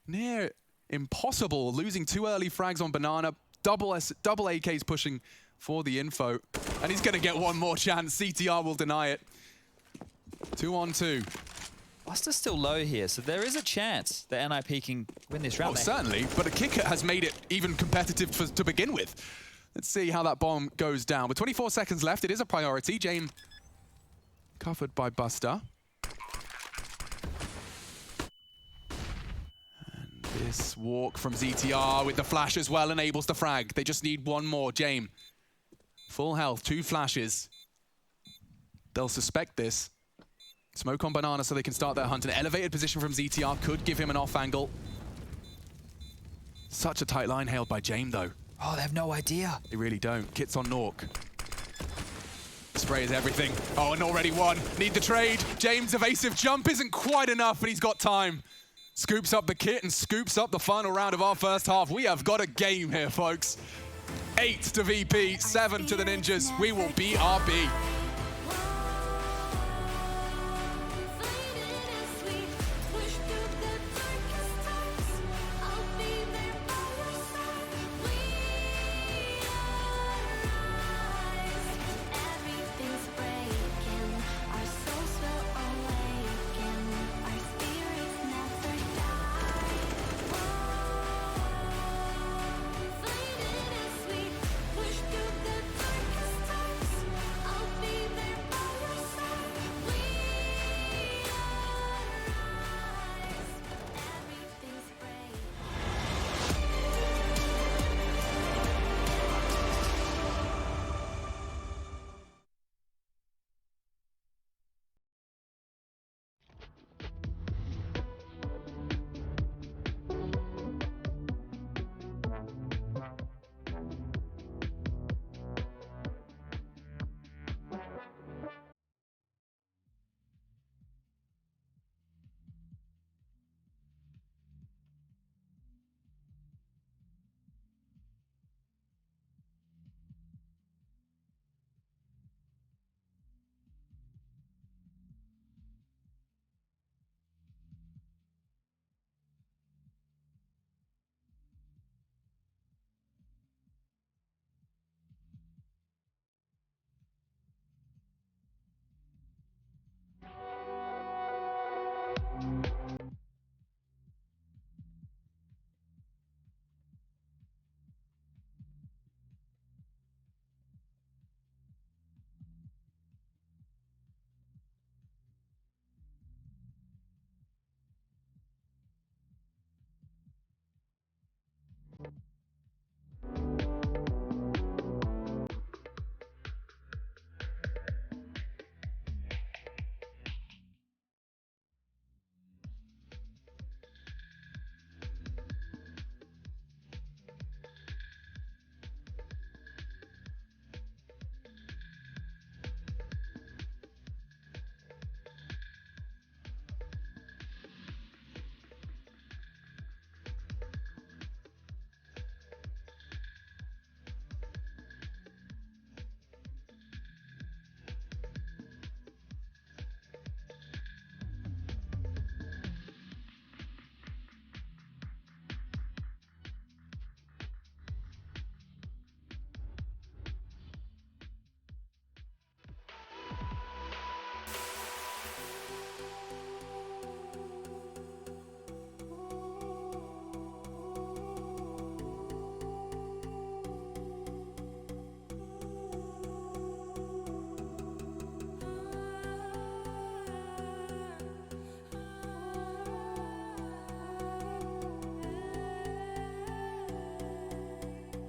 A: near impossible, losing 2 early frags on Banana. Double AKs pushing for the info, and he's gonna get one more chance. ZTR will deny it. 2-on-2.
B: Buster's still low here, so there is a chance that NIP can win this round.
A: Oh, certainly, but a Kicker has made it even competitive to begin with. Let's see how that bomb goes down. With 24 seconds left, it is a priority. James covered by Buster. And this walk from ZTR with the flash as well enables the frag. They just need one more. James, full health, 2 flashes. They'll suspect this. Smoke on Banana so they can start their hunt. An elevated position from ZTR could give him an off angle. Such a tight line hailed by James, though.
B: Oh, they have no idea.
A: They really don't. Kit's on Nork. Spray is everything. Oh, and already won. Need the trade. James' evasive jump isn't quite enough, but he's got time. Scoops up the kit and scoops up the final round of our first half. We have got a game here, folks. 8 to VP, 7 to the Ninjas. We will BRB.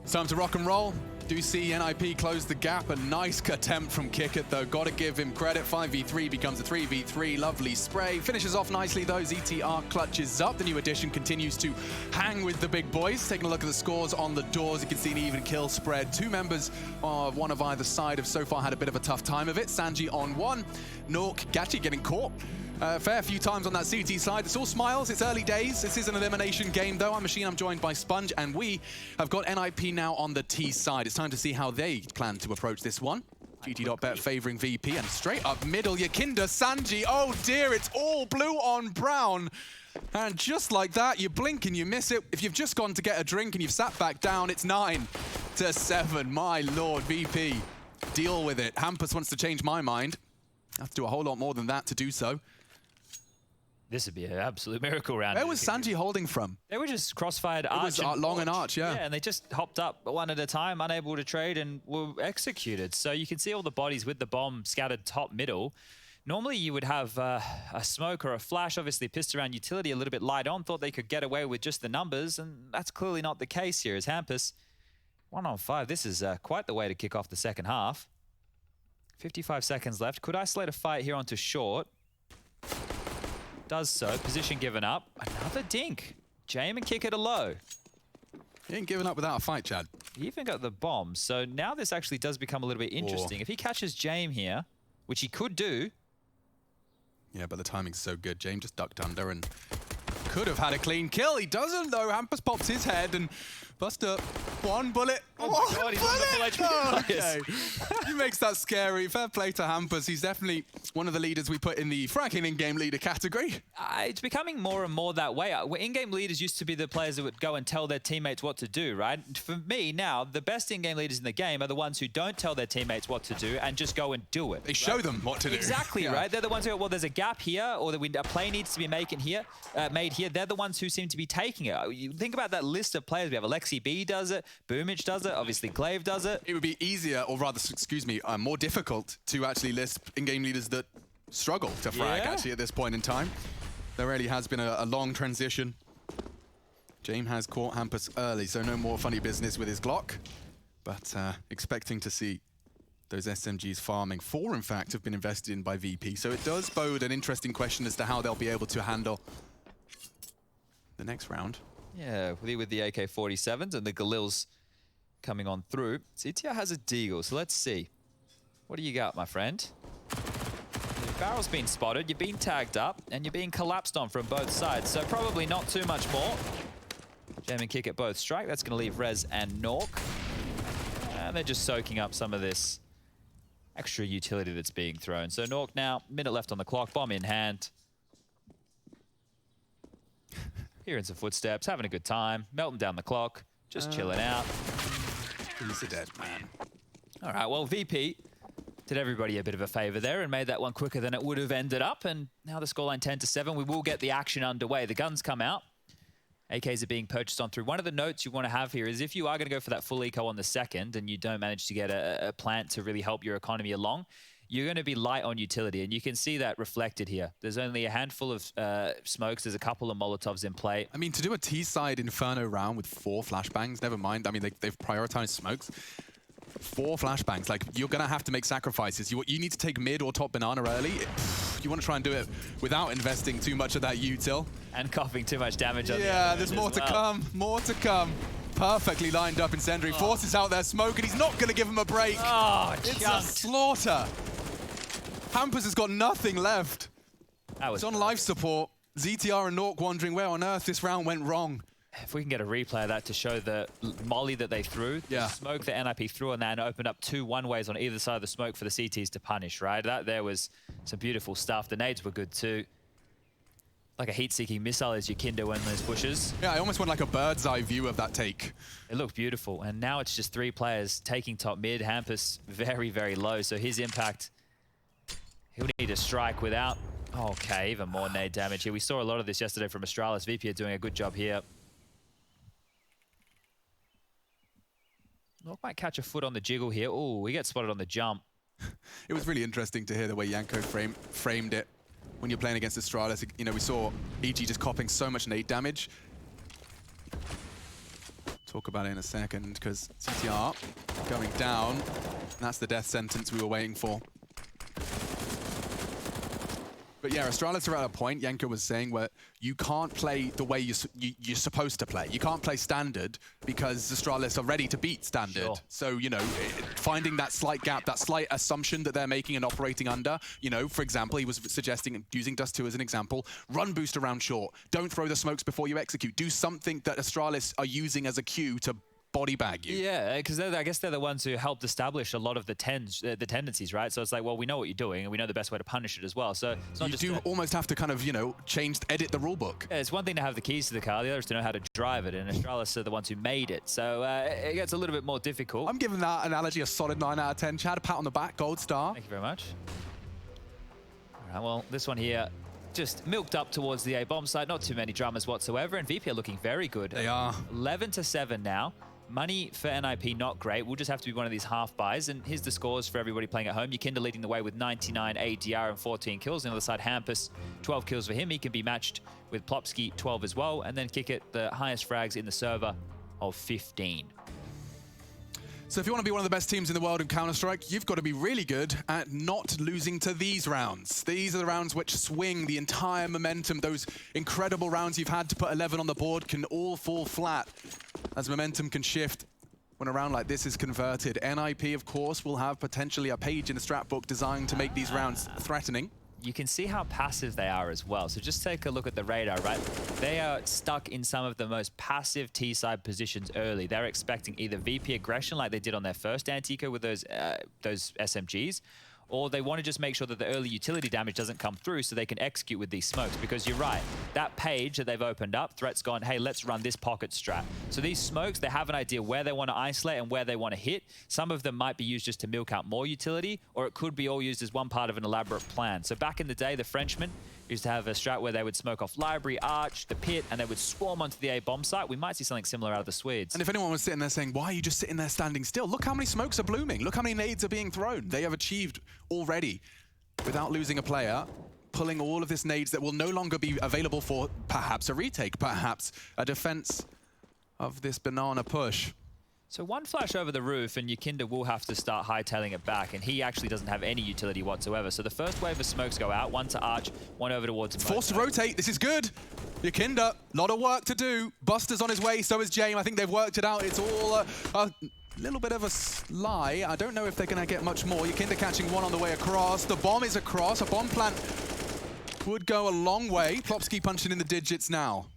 A: It's time to rock and roll. Do see NIP close the gap. A nice attempt from Kickit, though. Got to give him credit. 5v3 becomes a 3v3. Lovely spray. Finishes off nicely, though. ZTR clutches up. The new addition continues to hang with the big boys. Taking a look at the scores on the doors, you can see an even kill spread. Two members of one of either side have so far had a bit of a tough time of it. Sanji on one. Nork, Gachi getting caught. Fair few times on that CT side. It's all smiles. It's early days. This is an elimination game, though. I'm Machine. I'm joined by Sponge, and we have got NIP now on the T side. It's time to see how they plan to approach this one. GT.bet favoring VP, and straight up middle, Yakinda, Sanji. Oh dear, it's all blue on brown. And just like that, you blink and you miss it. If you've just gone to get a drink and you've sat back down, it's 9-7. My lord, VP, deal with it. Hampus wants to change my mind. I have to do a whole lot more than that to do so.
B: This would be an absolute miracle round.
A: Where was Sanji holding from?
B: They were just crossfired
A: It was long and arch, yeah.
B: Yeah, and they just hopped up one at a time, unable to trade, and were executed. So you can see all the bodies with the bomb scattered top middle. Normally you would have a smoke or a flash, obviously pissed around utility a little bit light on, thought they could get away with just the numbers, and that's clearly not the case here as Hampus. 1-on-5, this is quite the way to kick off the second half. 55 seconds left. Could isolate a fight here onto short. Does so. Position given up. Another dink. Jame and Kick it a low.
A: He ain't giving up without a fight, Chad.
B: He even got the bomb. So now this actually does become a little bit interesting. If he catches Jame here, which he could do.
A: Yeah, but the timing's so good. Jame just ducked under and could have had a clean kill. He doesn't, though. Hampus pops his head and Buster, one bullet.
B: Oh my God, he's on the full HP.
A: Oh, okay. He makes that scary. Fair play to Hampus. He's definitely one of the leaders we put in the fragging in-game leader category.
B: It's becoming more and more that way. In-game leaders used to be the players that would go and tell their teammates what to do, right? For me now, the best in-game leaders in the game are the ones who don't tell their teammates what to do and just go and do it.
A: They show them what to do.
B: Exactly,
A: yeah.
B: right? They're the ones who go, well, there's a gap here, or a play needs to be made here. They're the ones who seem to be taking it. You think about that list of players. We have Alexi B does it, Boomich does it, obviously Glaive does it.
A: It would be easier, or rather, excuse me, more difficult to actually list in-game leaders that struggle to frag, actually, at this point in time. There really has been a long transition. Jame has caught Hampus early, so no more funny business with his Glock. But expecting to see those SMGs farming. 4, in fact, have been invested in by VP, so it does bode an interesting question as to how they'll be able to handle the next round.
B: Yeah, with the AK-47s and the Galils coming on through. CTR has a Deagle, so let's see. What do you got, my friend? Your barrel's been spotted, you're being tagged up, and you're being collapsed on from both sides, so probably not too much more. Jam and Kick at both strike. That's going to leave Rez and Nork. And they're just soaking up some of this extra utility that's being thrown. So Nork now, minute left on the clock, bomb in hand. Hearing some footsteps, having a good time, melting down the clock, just chilling out.
A: He's a dead man.
B: All right, well, VP did everybody a bit of a favor there and made that one quicker than it would have ended up. And now the scoreline 10-7. We will get the action underway. The guns come out. AKs are being purchased on through. One of the notes you want to have here is if you are going to go for that full eco on the second and you don't manage to get a plant to really help your economy along, you're going to be light on utility, and you can see that reflected here. There's only a handful of smokes. There's a couple of Molotovs in play.
A: I mean, to do a T-side Inferno round with 4 flashbangs, never mind. I mean, they've prioritized smokes. 4 flashbangs, like, you're going to have to make sacrifices. You need to take mid or top banana early. You want to try and do it without investing too much of that util.
B: And coughing too much damage on the
A: Yeah, there's more to come. More to come. Perfectly lined up incendiary. Forces out their smoke, and he's not going to give him a break.
B: Oh,
A: it's a slaughter. Hampus has got nothing left. It's on life support. ZTR and Nork wondering where on earth this round went wrong.
B: If we can get a replay of that to show the molly that they threw, the smoke that NIP threw on that, and opened up 2 one-ways on either side of the smoke for the CTs to punish, right? That there was some beautiful stuff. The nades were good too. Like a heat-seeking missile as Yakinda when those pushes.
A: Yeah, I almost want like a bird's eye view of that take.
B: It looked beautiful, and now it's just 3 players taking top mid. Hampus very, very low, so his impact, he'll need to strike without... Okay, even more nade damage here. We saw a lot of this yesterday from Astralis. VP are doing a good job here. Nork might catch a foot on the jiggle here. Oh, he gets spotted on the jump.
A: It was really interesting to hear the way Yanko framed it when you're playing against Astralis. You know, we saw EG just copping so much nade damage. Talk about it in a second, because CTR going down. And that's the death sentence we were waiting for. But yeah, Astralis are at a point, Yenka was saying, where you can't play the way you're supposed to play. You can't play standard because Astralis are ready to beat standard.
B: Sure.
A: So, you know, finding that slight gap, that slight assumption that they're making and operating under, you know, for example, he was suggesting, using Dust 2 as an example, run boost around short. Don't throw the smokes before you execute. Do something that Astralis are using as a cue to body bag you.
B: Yeah, because I guess they're the ones who helped establish a lot of the tendencies, right? So it's like, well, we know what you're doing, and we know the best way to punish it as well. So it's not
A: you do almost have to kind of, you know, edit the rule book.
B: Yeah, it's one thing to have the keys to the car, the other is to know how to drive it, and Astralis are the ones who made it. So it gets a little bit more difficult.
A: I'm giving that analogy a solid 9 out of 10. Chad, a pat on the back, gold star.
B: Thank you very much. All right, well, this one here just milked up towards the A-bomb side. Not too many dramas whatsoever, and VP are looking very good.
A: They are.
B: 11-7 now. Money for NIP, not great. We'll just have to be one of these half buys. And here's the scores for everybody playing at home. Yukinda leading the way with 99 ADR and 14 kills. On the other side, Hampus, 12 kills for him. He can be matched with Plopsky, 12 as well. And then Kick It, the highest frags in the server of 15.
A: So if you want to be one of the best teams in the world in Counter-Strike, you've got to be really good at not losing to these rounds. These are the rounds which swing the entire momentum. Those incredible rounds you've had to put 11 on the board can all fall flat as momentum can shift when a round like this is converted. NIP, of course, will have potentially a page in the strat book designed to make these rounds threatening.
B: You can see how passive they are as well. So just take a look at the radar, right? They are stuck in some of the most passive T-side positions early. They're expecting either VP aggression like they did on their first anti-eco with those SMGs, or they want to just make sure that the early utility damage doesn't come through so they can execute with these smokes. Because you're right, that page that they've opened up, Threat's gone, hey, let's run this pocket strat. So these smokes, they have an idea where they want to isolate and where they want to hit. Some of them might be used just to milk out more utility, or it could be all used as one part of an elaborate plan. So back in the day, the Frenchmen used to have a strat where they would smoke off Library, Arch, the Pit, and they would swarm onto the A-bomb site. We might see something similar out of the Swedes.
A: And if anyone was sitting there saying, why are you just sitting there standing still? Look how many smokes are blooming. Look how many nades are being thrown. They have achieved already, without losing a player, pulling all of this nades that will no longer be available for perhaps a retake, perhaps a defense of this banana push.
B: So one flash over the roof, and Yukinda will have to start hightailing it back, and he actually doesn't have any utility whatsoever. So the first wave of smokes go out, one to Arch, one over towards Moto.
A: Forced to rotate, this is good. Yukinda, lot of work to do. Buster's on his way, so is James. I think they've worked it out. It's all a little bit of a lie. I don't know if they're gonna get much more. Yukinda catching one on the way across. The bomb is across. A bomb plant would go a long way. Plopsky punching in the digits now.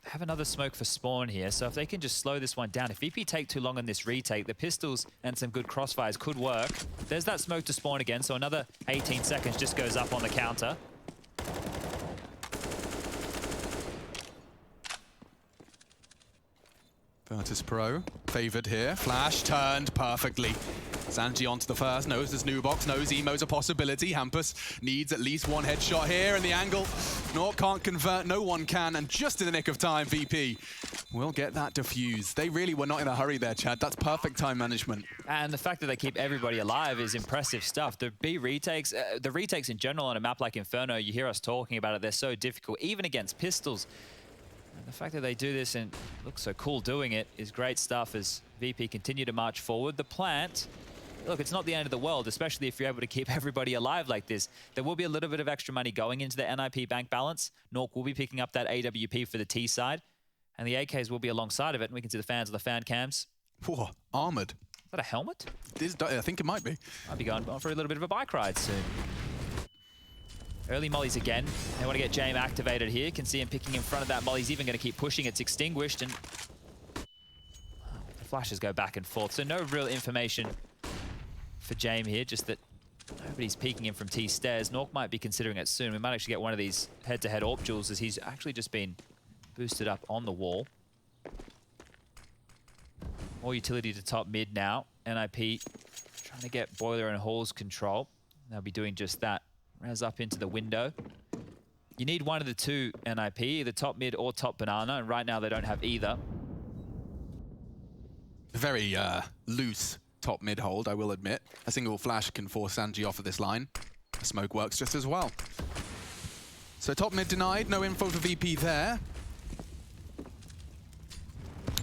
B: Have another smoke for spawn here, so if they can just slow this one down. If VP take too long on this retake, the pistols and some good crossfires could work. There's that smoke to spawn again, so another 18 seconds just goes up on the counter.
A: Virtus Pro, favored here. Flash turned perfectly. Sanji onto the first, knows there's new box, knows Emo's a possibility. Hampus needs at least one headshot here, and the angle, Nork can't convert, no one can, and just in the nick of time, VP will get that defused. They really were not in a hurry there, Chad. That's perfect time management.
B: And the fact that they keep everybody alive is impressive stuff. The B retakes, the retakes in general on a map like Inferno, you hear us talking about it, they're so difficult, even against pistols. And the fact that they do this and look so cool doing it is great stuff as VP continue to march forward. The plant, look, it's not the end of the world, especially if you're able to keep everybody alive like this. There will be a little bit of extra money going into the NIP bank balance. Nork will be picking up that AWP for the T side, and the AKs will be alongside of it, and we can see the fans of the fan cams.
A: Whoa, armored.
B: Is that a helmet?
A: I think it might be.
B: I'll be going for a little bit of a bike ride soon. Early mollies again. They want to get James activated here. Can see him picking in front of that molly. He's even going to keep pushing. It's extinguished, and the flashes go back and forth. So no real information for James here, just that nobody's peeking in from T stairs. Nork might be considering it soon. We might actually get one of these head-to-head AWP duels as he's actually just been boosted up on the wall. More utility to top mid now. NIP trying to get Boiler and Hall's control. They'll be doing just that. Raz up into the window. You need one of the two NIP, either top mid or top banana, and right now they don't have either.
A: Very loose top mid hold, I will admit. A single flash can force Sanji off of this line. The smoke works just as well. So top mid denied, no info for VP there.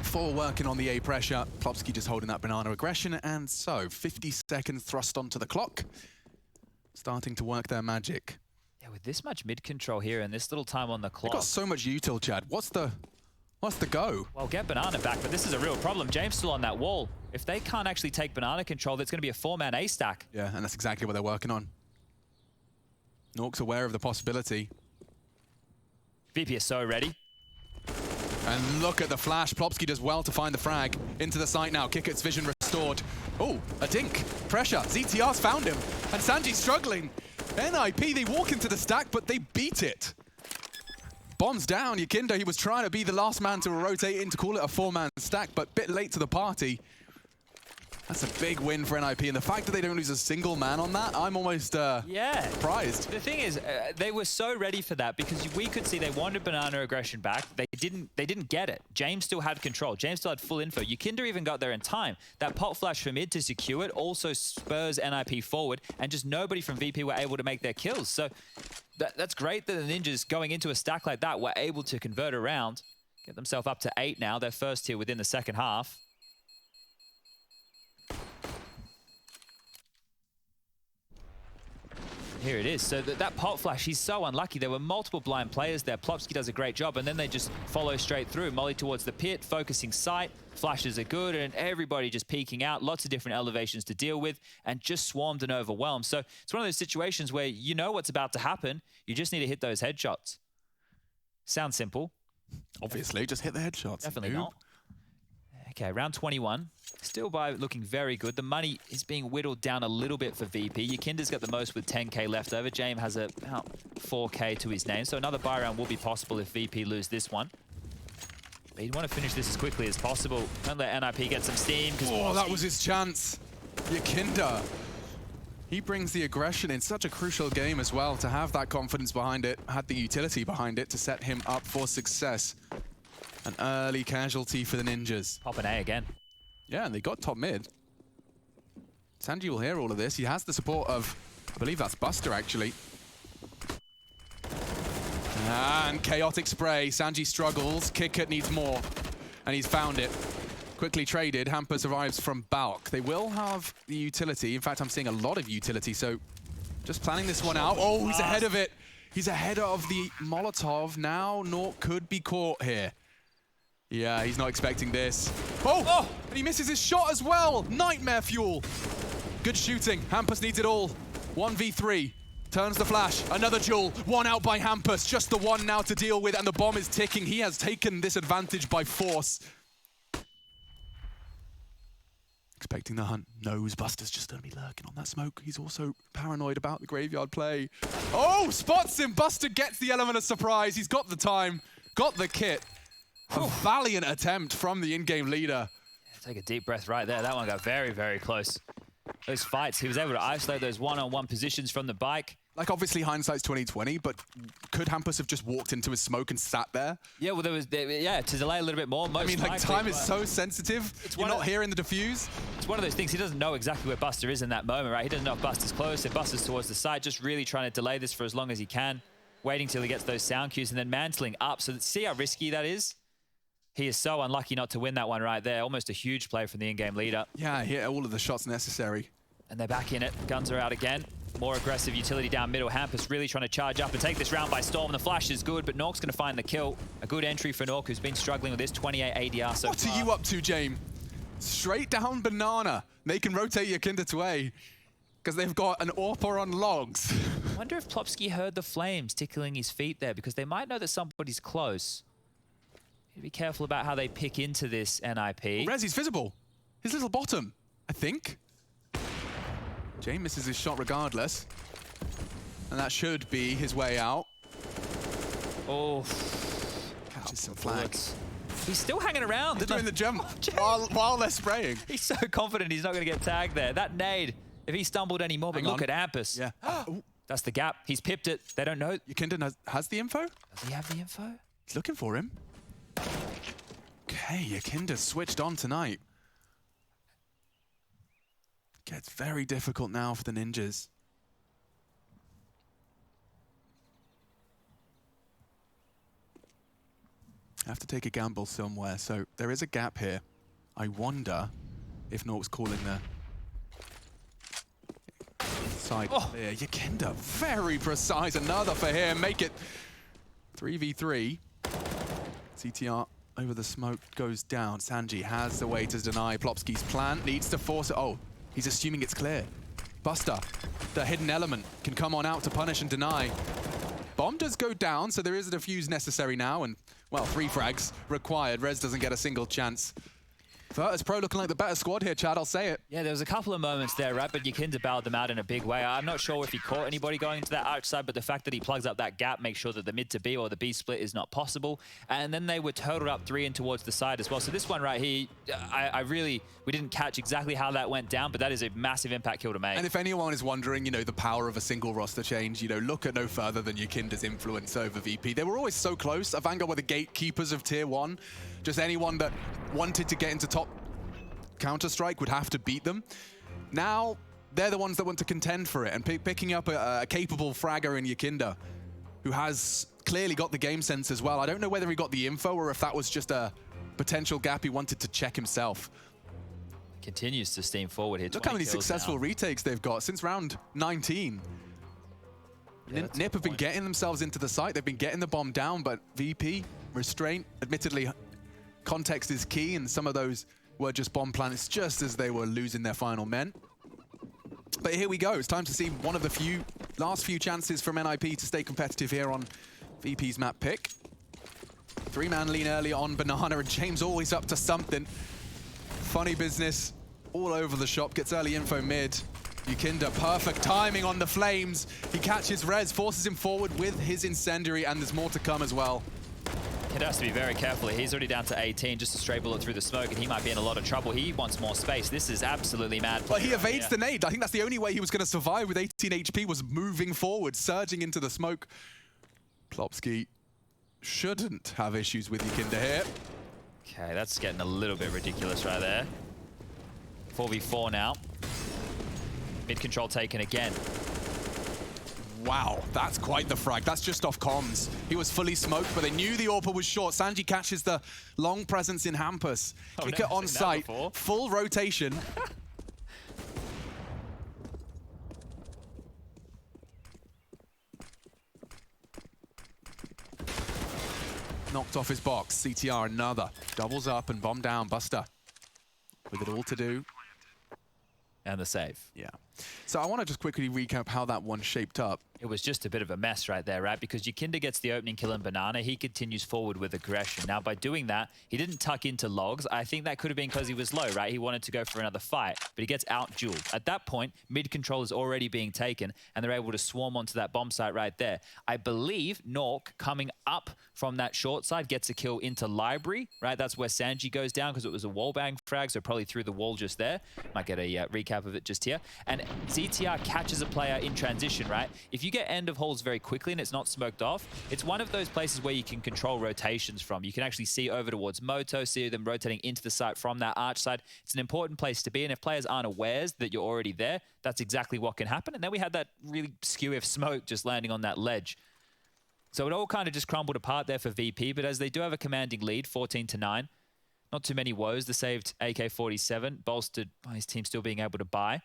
A: 4 working on the A pressure. Plopski just holding that banana aggression, and so 50 seconds thrust onto the clock. Starting to work their magic.
B: Yeah, with this much mid control here and this little time on the clock.
A: They've got so much util, Chad. What's the go?
B: Well, get banana back, but this is a real problem. James still on that wall. If they can't actually take banana control, that's going to be a 4-man A stack.
A: Yeah, and that's exactly what they're working on. Nork's aware of the possibility.
B: VP is so ready.
A: And look at the flash. Plopski does well to find the frag. Into the site now. Kickert's vision restored. Oh, a dink. Pressure. ZTR's found him. And Sanji's struggling. NIP, they walk into the stack, but they beat it. Bombs down. Yakindo, he was trying to be the last man to rotate in to call it a 4-man stack, but a bit late to the party. That's a big win for NIP, and the fact that they don't lose a single man on that, I'm almost surprised.
B: The thing is, they were so ready for that because we could see they wanted banana aggression back. They didn't get it. James still had control. James still had full info. Yakindo even got there in time. That pop flash from mid to secure it also spurs NIP forward, and just nobody from VP were able to make their kills. So that's great that the Ninjas going into a stack like that were able to convert around, get themselves up to 8 now, their first here within the second half. Here it is. So that pop flash, he's so unlucky. There were multiple blind players there. Plopski does a great job, and then they just follow straight through. Molly towards the pit, focusing sight. Flashes are good, and everybody just peeking out. Lots of different elevations to deal with, and just swarmed and overwhelmed. So it's one of those situations where you know what's about to happen. You just need to hit those headshots. Sounds simple.
A: Obviously, just hit the headshots.
B: Definitely not. Okay, round 21. Still by looking very good. The money is being whittled down a little bit for VP. Yakinda's got the most with 10k left over. James has about 4k to his name. So another buy round will be possible if VP lose this one. But you want to finish this as quickly as possible. Don't let NIP get some steam.
A: Oh, that was his chance. Yakinda. He brings the aggression in such a crucial game as well, to have that confidence behind it, had the utility behind it to set him up for success. An early casualty for the Ninjas.
B: Pop an A again.
A: Yeah, and they got top mid. Sanji will hear all of this. He has the support of, I believe that's Buster, actually. And chaotic spray. Sanji struggles. Kickert needs more. And he's found it. Quickly traded. Hamper survives from Balk. They will have the utility. In fact, I'm seeing a lot of utility, so just planning this one out. Oh, he's ahead of it. He's ahead of the Molotov. Now Nork could be caught here. Yeah, he's not expecting this. Oh! And he misses his shot as well! Nightmare fuel! Good shooting. Hampus needs it all. 1v3. Turns the flash. Another duel. One out by Hampus. Just the one now to deal with, and the bomb is ticking. He has taken this advantage by force. Expecting the hunt. Knows Buster's just going to be lurking on that smoke. He's also paranoid about the graveyard play. Oh! Spots him! Buster gets the element of surprise. He's got the time. Got the kit. A valiant attempt from the in-game leader.
B: Yeah, take a deep breath right there. That one got very, very close. Those fights, he was able to isolate those one-on-one positions from the bike.
A: Like, obviously, hindsight's 2020, but could Hampus have just walked into his smoke and sat there?
B: Yeah, well, to delay a little bit more.
A: I mean, like, time is so sensitive. You're not hearing the defuse.
B: It's one of those things. He doesn't know exactly where Buster is in that moment, right? He doesn't know if Buster's close, if Buster's towards the side, just really trying to delay this for as long as he can, waiting till he gets those sound cues, and then mantling up. So see how risky that is? He is so unlucky not to win that one right there. Almost a huge play from the in-game leader.
A: Yeah, he hit all of the shots necessary.
B: And they're back in it. Guns are out again. More aggressive utility down middle. Hampus really trying to charge up and take this round by storm. The flash is good, but Nork's going to find the kill. A good entry for Nork, who's been struggling with this 28 ADR so far.
A: What are you up to, James? Straight down banana. They can rotate Yakinda to A because they've got an AWPer on logs.
B: I wonder if Plopski heard the flames tickling his feet there, because they might know that somebody's close. Be careful about how they pick into this NIP.
A: Rezi's visible. His little bottom, I think. Jay misses his shot regardless. And that should be his way out.
B: Oh.
A: Catches some flags.
B: He's still hanging around.
A: They're doing the jump while they're spraying.
B: He's so confident he's not going to get tagged there. That nade, if he stumbled anymore, but look at Hampus.
A: Yeah.
B: That's the gap. He's pipped it. They don't know.
A: Yakinda has the info?
B: Does he have the info?
A: He's looking for him. Okay, Yakinda switched on tonight. Gets very difficult now for the Ninjas. Have to take a gamble somewhere. So there is a gap here. I wonder if Nork's calling the side clear. Yakinda, very precise. Another for him. Make it 3v3. CTR over the smoke goes down. Sanji has the way to deny Plopski's plan. Needs to force it. Oh, he's assuming it's clear. Buster, the hidden element, can come on out to punish and deny. Bomb does go down, so there is a defuse necessary now, and, well, 3 frags required. Rez doesn't get a single chance. Virtus Pro looking like the better squad here, Chad, I'll say it.
B: Yeah, there was a couple of moments there, right? But Yakinda bailed them out in a big way. I'm not sure if he caught anybody going into that outside, but the fact that he plugs up that gap makes sure that the mid to B or the B split is not possible. And then they were turtled up 3 in towards the side as well. So this one right here, we didn't catch exactly how that went down, but that is a massive impact kill to make.
A: And if anyone is wondering, you know, the power of a single roster change, you know, look at no further than Yakinda's influence over VP. They were always so close. Vanguard were the gatekeepers of Tier 1. Just anyone that wanted to get into top Counter-Strike would have to beat them. Now, they're the ones that want to contend for it, and picking up a capable fragger in Yakinda, who has clearly got the game sense as well. I don't know whether he got the info or if that was just a potential gap he wanted to check himself.
B: Continues to steam forward here.
A: Look how many successful retakes they've got since round 19. Yeah, NiP have been getting themselves into the site. They've been getting the bomb down, but VP, restraint, admittedly, context is key, and some of those were just bomb planets just as they were losing their final men. But here we go. It's time to see one of the last few chances from NIP to stay competitive here on VP's map pick. 3-man lean earlier on Banana, and James always up to something. Funny business all over the shop. Gets early info mid. Yakinda, perfect timing on the flames. He catches Rez, forces him forward with his incendiary, and there's more to come as well.
B: He has to be very careful. He's already down to 18, just a stray bullet through the smoke, and he might be in a lot of trouble. He wants more space. This is absolutely mad.
A: Well, he evades the nade. I think that's the only way he was going to survive with 18 HP, was moving forward, surging into the smoke. Plopski shouldn't have issues with Yakinda here.
B: Okay, that's getting a little bit ridiculous right there. 4v4 now. Mid control taken again.
A: Wow, that's quite the frag. That's just off comms. He was fully smoked, but they knew the AWP was short. Sanji catches the long presence in Hampus. Kick it on site, full rotation. Knocked off his box. CTR another. Doubles up and bomb down. Buster with it all to do.
B: And the save.
A: Yeah. So I want to just quickly recap how that one shaped up.
B: It was just a bit of a mess right there, right? Because Yakinda gets the opening kill in Banana. He continues forward with aggression. Now, by doing that, he didn't tuck into logs. I think that could have been because he was low, right? He wanted to go for another fight, but he gets out-dueled. At that point, mid control is already being taken, and they're able to swarm onto that bomb site right there. I believe Nork, coming up from that short side, gets a kill into library, right? That's where Sanji goes down because it was a wallbang frag, so probably through the wall just there. Might get a recap of it just here. And ZTR catches a player in transition, right? If you get end of halls very quickly and it's not smoked off, it's one of those places where you can control rotations from. You can actually see over towards Moto, see them rotating into the site from that arch side. It's an important place to be, and if players aren't aware that you're already there, that's exactly what can happen. And then we had that really skew smoke just landing on that ledge. So it all kind of just crumbled apart there for VP, but as they do have a commanding lead, 14-9, not too many woes. The saved AK-47, bolstered by his team still being able to buy.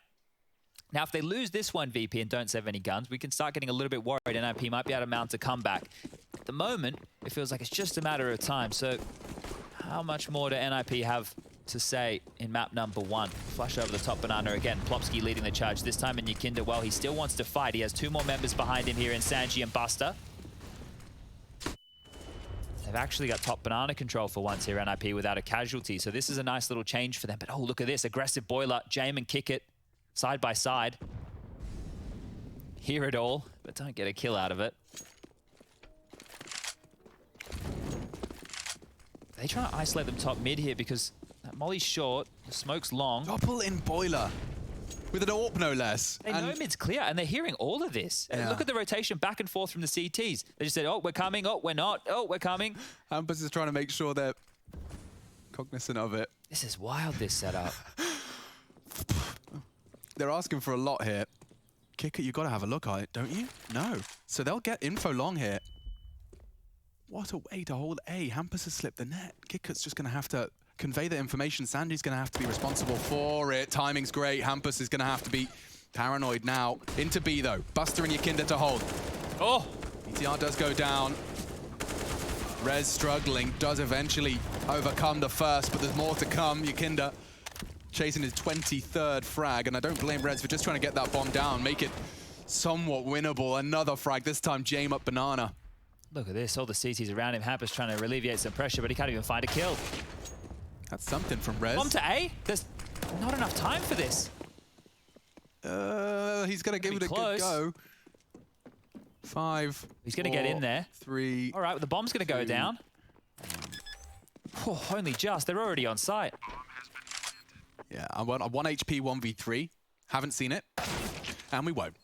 B: Now, if they lose this one, VP, and don't save any guns, we can start getting a little bit worried. NIP might be able to mount a comeback. At the moment, it feels like it's just a matter of time. So how much more do NIP have to say in map number 1? Flush over the top Banana again. Plopski leading the charge this time, and Yakinda, well, he still wants to fight. He has 2 more members behind him here in Sanji and Buster. They've actually got top Banana control for once here, NIP, without a casualty. So this is a nice little change for them. But oh, look at this. Aggressive boiler. Jame and kick it. Side by side. Hear it all, but don't get a kill out of it. They try to isolate them top mid here because that molly's short, the smoke's long.
A: Double in boiler with an AWP no less.
B: They know mid's clear and they're hearing all of this. Yeah. And look at the rotation back and forth from the CTs. They just said, oh, we're coming, oh, we're not, oh, we're coming.
A: Hampus is trying to make sure they're cognizant of it.
B: This is wild, this setup.
A: They're asking for a lot here. Kicker, you got to have a look at it, don't you? No. So they'll get info long here. What a way to hold A. Hampus has slipped the net. Kikut's just going to have to convey the information. Sandy's going to have to be responsible for it. Timing's great. Hampus is going to have to be paranoid now. Into B, though. Buster and Yakinda to hold.
B: Oh!
A: ETR does go down. Rez struggling, does eventually overcome the first, but there's more to come. Yakinda chasing his 23rd frag, and I don't blame Rez for just trying to get that bomb down, make it somewhat winnable. Another frag, this time Jame up banana.
B: Look at this, all the CTs around him. Hampus trying to alleviate some pressure, but he can't even find a kill.
A: That's something from Rez.
B: Bomb to A? There's not enough time for this.
A: He's going to give it a good go. 5.
B: He's going to get in there.
A: 3.
B: All right, the bomb's going to go down. Oh, only just. They're already on site.
A: Yeah, I want a 1 HP 1v3. Haven't seen it, and we won't.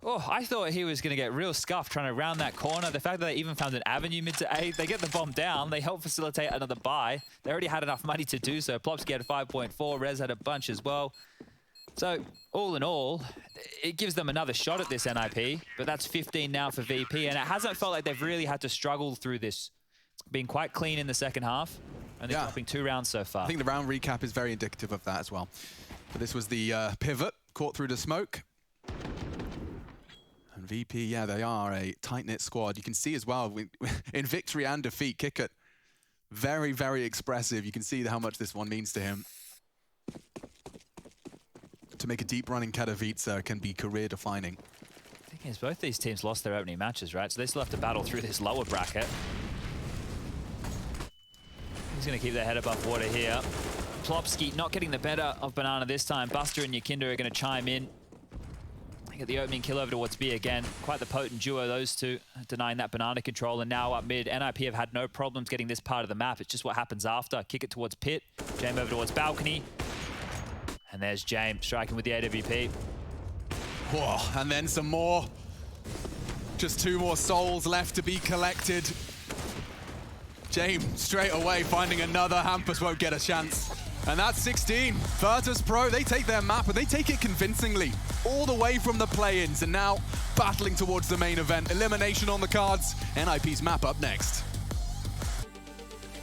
B: Oh, I thought he was going to get real scuffed trying to round that corner. The fact that they even found an avenue mid to A, they get the bomb down. They help facilitate another buy. They already had enough money to do so. Plopsky had 5.4. Rez had a bunch as well. So, all in all, it gives them another shot at this NIP, but that's 15 now for VP, and it hasn't felt like they've really had to struggle through this. It's been quite clean in the second half, and they're dropping 2 rounds so far.
A: I think the round recap is very indicative of that as well. But this was the pivot, caught through the smoke. And VP, yeah, they are a tight-knit squad. You can see as well, in victory and defeat, Kikut, very, very expressive. You can see how much this one means to him. To make a deep run in Katowice can be career-defining.
B: The thing is, both these teams lost their opening matches, right? So they still have to battle through this lower bracket. He's going to keep their head above water here. Plopsky not getting the better of Banana this time. Buster and Yakinda are going to chime in. They get the opening kill over towards B again. Quite the potent duo, those two, denying that Banana control. And now up mid, NIP have had no problems getting this part of the map. It's just what happens after. Kick it towards pit. Jame over towards balcony. And there's Jame striking with the AWP.
A: Whoa, and then some more. Just 2 more souls left to be collected. Jame straight away finding another. Hampus won't get a chance. And that's 16. Virtus Pro, they take their map and they take it convincingly. All the way from the play-ins and now battling towards the main event. Elimination on the cards. NIP's map up next.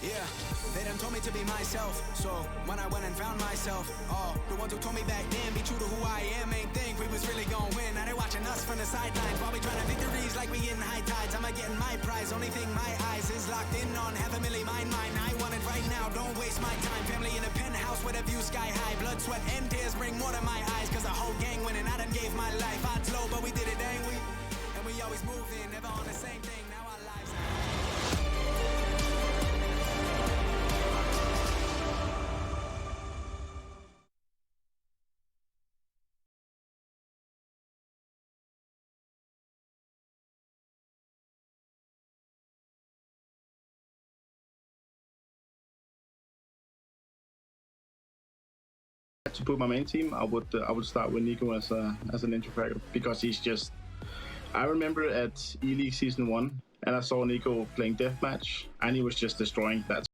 C: Yeah. They done told me to be myself, so when I went and found myself, the ones who told me back then, be true to who I am, ain't think we was really gonna win. Now they watching us from the sidelines, while we trying to victories like we in high tides. I'm getting my prize, only thing my eyes is locked in on, have a milli mine. I want it right now, don't waste my time. Family in a penthouse with a view sky high. Blood, sweat, and tears bring more to my eyes, cause the whole gang winning. I done gave my life, odds low, but we did it, ain't we? And we always moved in, never on the same thing, now our lives
D: to put my main team, I would start with Nico as an intro fragger, because he's just. I remember at E-League Season 1, and I saw Nico playing Deathmatch, and he was just destroying that.